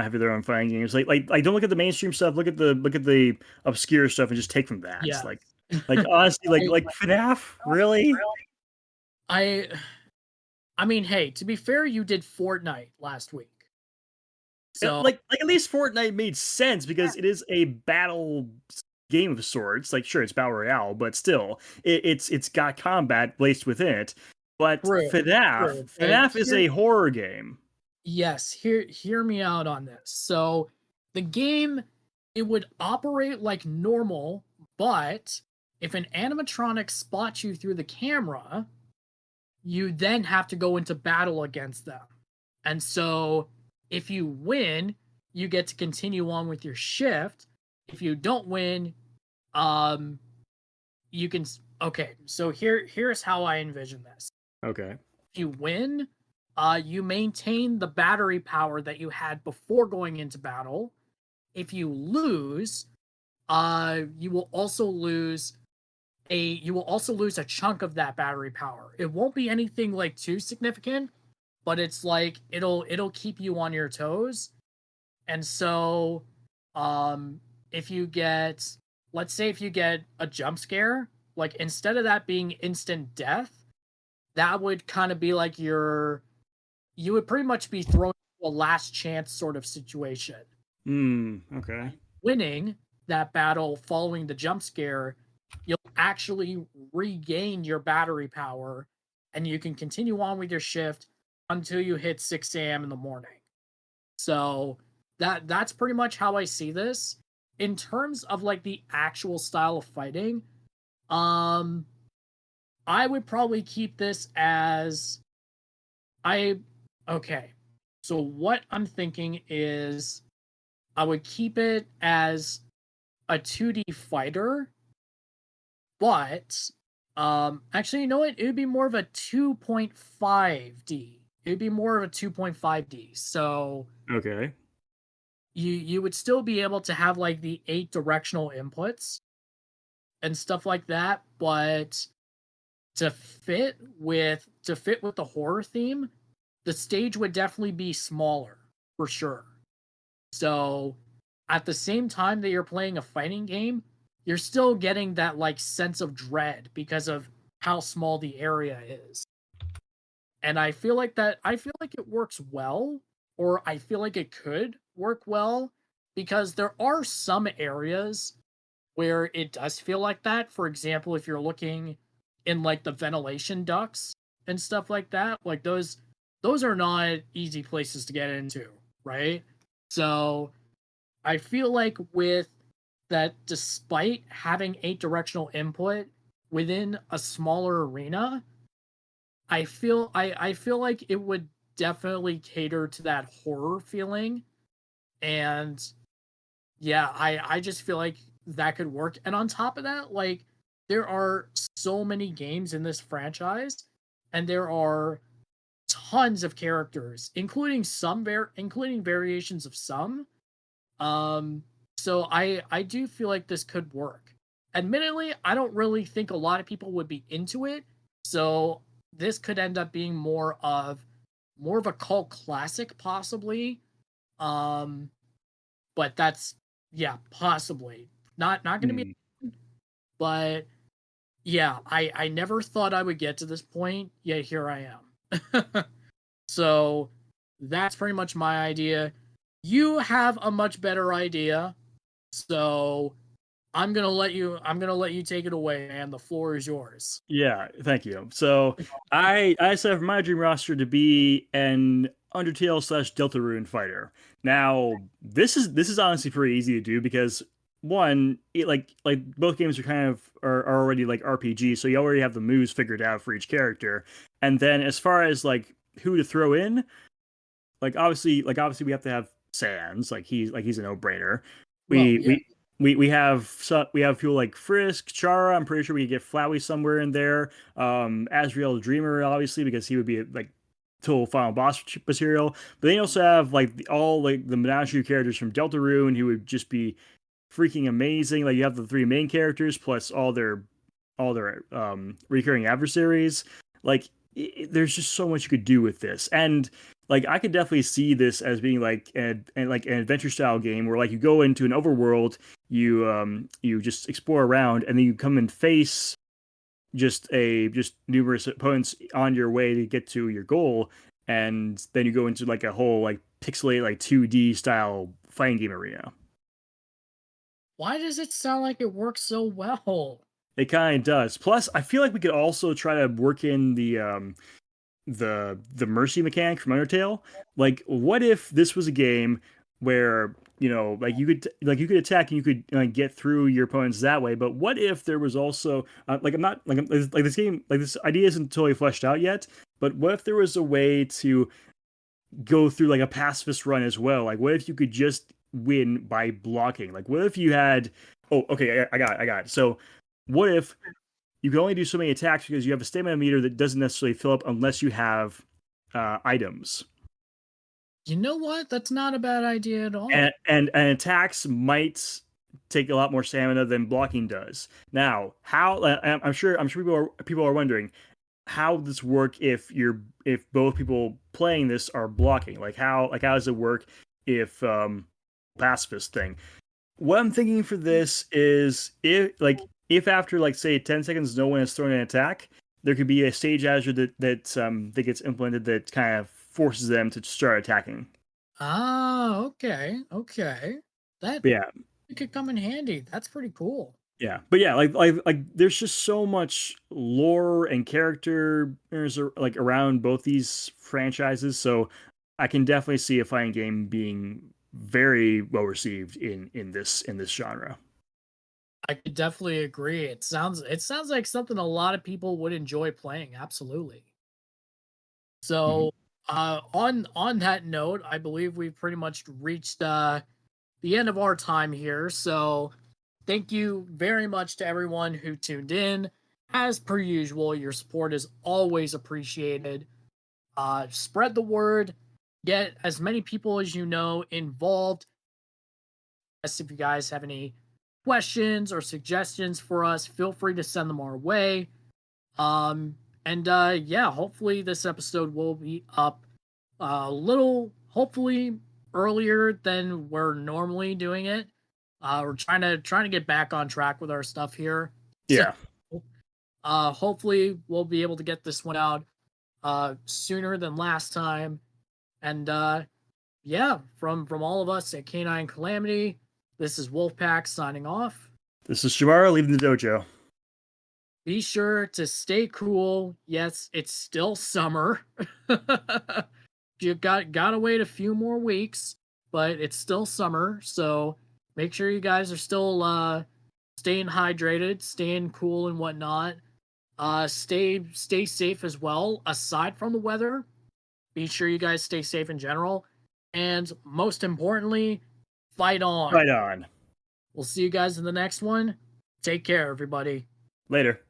have their own fighting games. Like don't look at the mainstream stuff. Look at the obscure stuff and just take from that. Yeah. Like honestly, I like FNAF, really? I I mean, hey, to be fair, you did Fortnite last week. So, Like at least Fortnite made sense because it is a battle game of sorts. Like sure, it's battle royale, but still, it's got combat placed within it. But true, FNAF, true. But FNAF is a horror game. yes, hear me out on this. So, the game, it would operate like normal, but if an animatronic spots you through the camera, you then have to go into battle against them. And so, if you win, you get to continue on with your shift. If you don't win, um you can okay, so here's how I envision this. Okay. If you win, you maintain the battery power that you had before going into battle. If you lose, you will also lose a chunk of that battery power. It won't be anything like too significant, but it's like it'll keep you on your toes. And so, um, if you get, let's say, if you get a jump scare, like instead of that being instant death, that would kind of be like you would pretty much be thrown into a last chance sort of situation. Okay. Winning that battle following the jump scare, you'll actually regain your battery power, and you can continue on with your shift until you hit 6 a.m. in the morning. So that's pretty much how I see this. In terms of like the actual style of fighting, um I would probably keep this as I okay. So what I'm thinking is I would keep it as a 2D fighter, but actually you know what? It would be more of a 2.5D. It would be more of a 2.5D. So Okay. you would still be able to have like the 8 directional inputs and stuff like that, but to fit with the horror theme, the stage would definitely be smaller for sure. So at the same time that you're playing a fighting game, you're still getting that like sense of dread because of how small the area is. And I feel like it works well, or I feel like it could work well, because there are some areas where it does feel like that. For example, if you're looking in like the ventilation ducts and stuff like that, like those are not easy places to get into, right? So I feel like with that, despite having 8 directional input within a smaller arena, I feel like it would definitely cater to that horror feeling. And yeah, I just feel like that could work. And on top of that, like, there are so many games in this franchise, and there are tons of characters, including variations of some. Um, so I do feel like this could work. Admittedly, I don't really think a lot of people would be into it, so this could end up being more of a cult classic, possibly. Um, but that's, yeah, possibly not going to be. Hmm. But yeah, I never thought I would get to this point, yet here I am. So that's pretty much my idea. You have a much better idea, so I'm gonna let you take it away, man. The floor is yours. Yeah, thank you. So I set up my dream roster to be an Undertale slash Deltarune fighter. Now this is honestly pretty easy to do because one, like both games are kind of are already like RPG, so you already have the moves figured out for each character. And then as far as like who to throw in, like obviously we have to have Sans, like he's a no-brainer. Well, We yeah. we we have people like Frisk, Chara. I'm pretty sure we could get Flowey somewhere in there. Asriel Dreamer, obviously, because he would be like total final boss material. But then you also have like all like the menagerie characters from Deltarune who would just be freaking amazing. Like you have the three main characters plus all their recurring adversaries. Like there's just so much you could do with this, and like I could definitely see this as being like an adventure style game where like you go into an overworld, you just explore around, and then you come and face just numerous opponents on your way to get to your goal, and then you go into like a whole like pixelated like 2D style fighting game arena. Why does it sound like it works so well? It kind of does. Plus, I feel like we could also try to work in the mercy mechanic from Undertale. Like, what if this was a game where like you could attack and you could like get through your opponents that way. But what if there was also like I'm not like this game like this idea isn't totally fleshed out yet. But what if there was a way to go through like a pacifist run as well? Like, what if you could just win by blocking? Like, what if you had? Oh, okay, I got it. So, what if you can only do so many attacks because you have a stamina meter that doesn't necessarily fill up unless you have items. You know what? That's not a bad idea at And, all. and attacks might take a lot more stamina than blocking does. Now, how I'm sure people are wondering how this work if both people playing this are blocking. Like how does it work if pacifist thing? What I'm thinking for this is if after like say 10 seconds no one has thrown an attack, there could be a stage hazard that gets implemented that kind of forces them to start attacking. Ah, okay, okay. That But yeah, could come in handy. That's pretty cool. yeah, but yeah, like there's just so much lore and character like around both these franchises, so I can definitely see a fighting game being very well received in this genre. I could definitely agree. It sounds like something a lot of people would enjoy playing. Absolutely. Mhm. So, on that note, I believe we've pretty much reached the end of our time here. So, thank you very much to everyone who tuned in. As per usual, your support is always appreciated. Spread the word, get as many people as you know involved. If you guys have any questions or suggestions for us, feel free to send them our way. And yeah, hopefully this episode will be up a little, hopefully earlier than we're normally doing it. We're trying to get back on track with our stuff here. So Yeah. hopefully we'll be able to get this one out sooner than last time. And yeah, from all of us at Canine Calamity, this is Wolfpack signing off. This is Shimara leaving the dojo. Be sure to stay cool. Yes, it's still summer. You gotta wait a few more weeks, but it's still summer, so make sure you guys are still staying hydrated, staying cool and whatnot. Stay safe as well. Aside from the weather, be sure you guys stay safe in general. And most importantly, fight on. Right on. We'll see you guys in the next one. Take care, everybody. Later.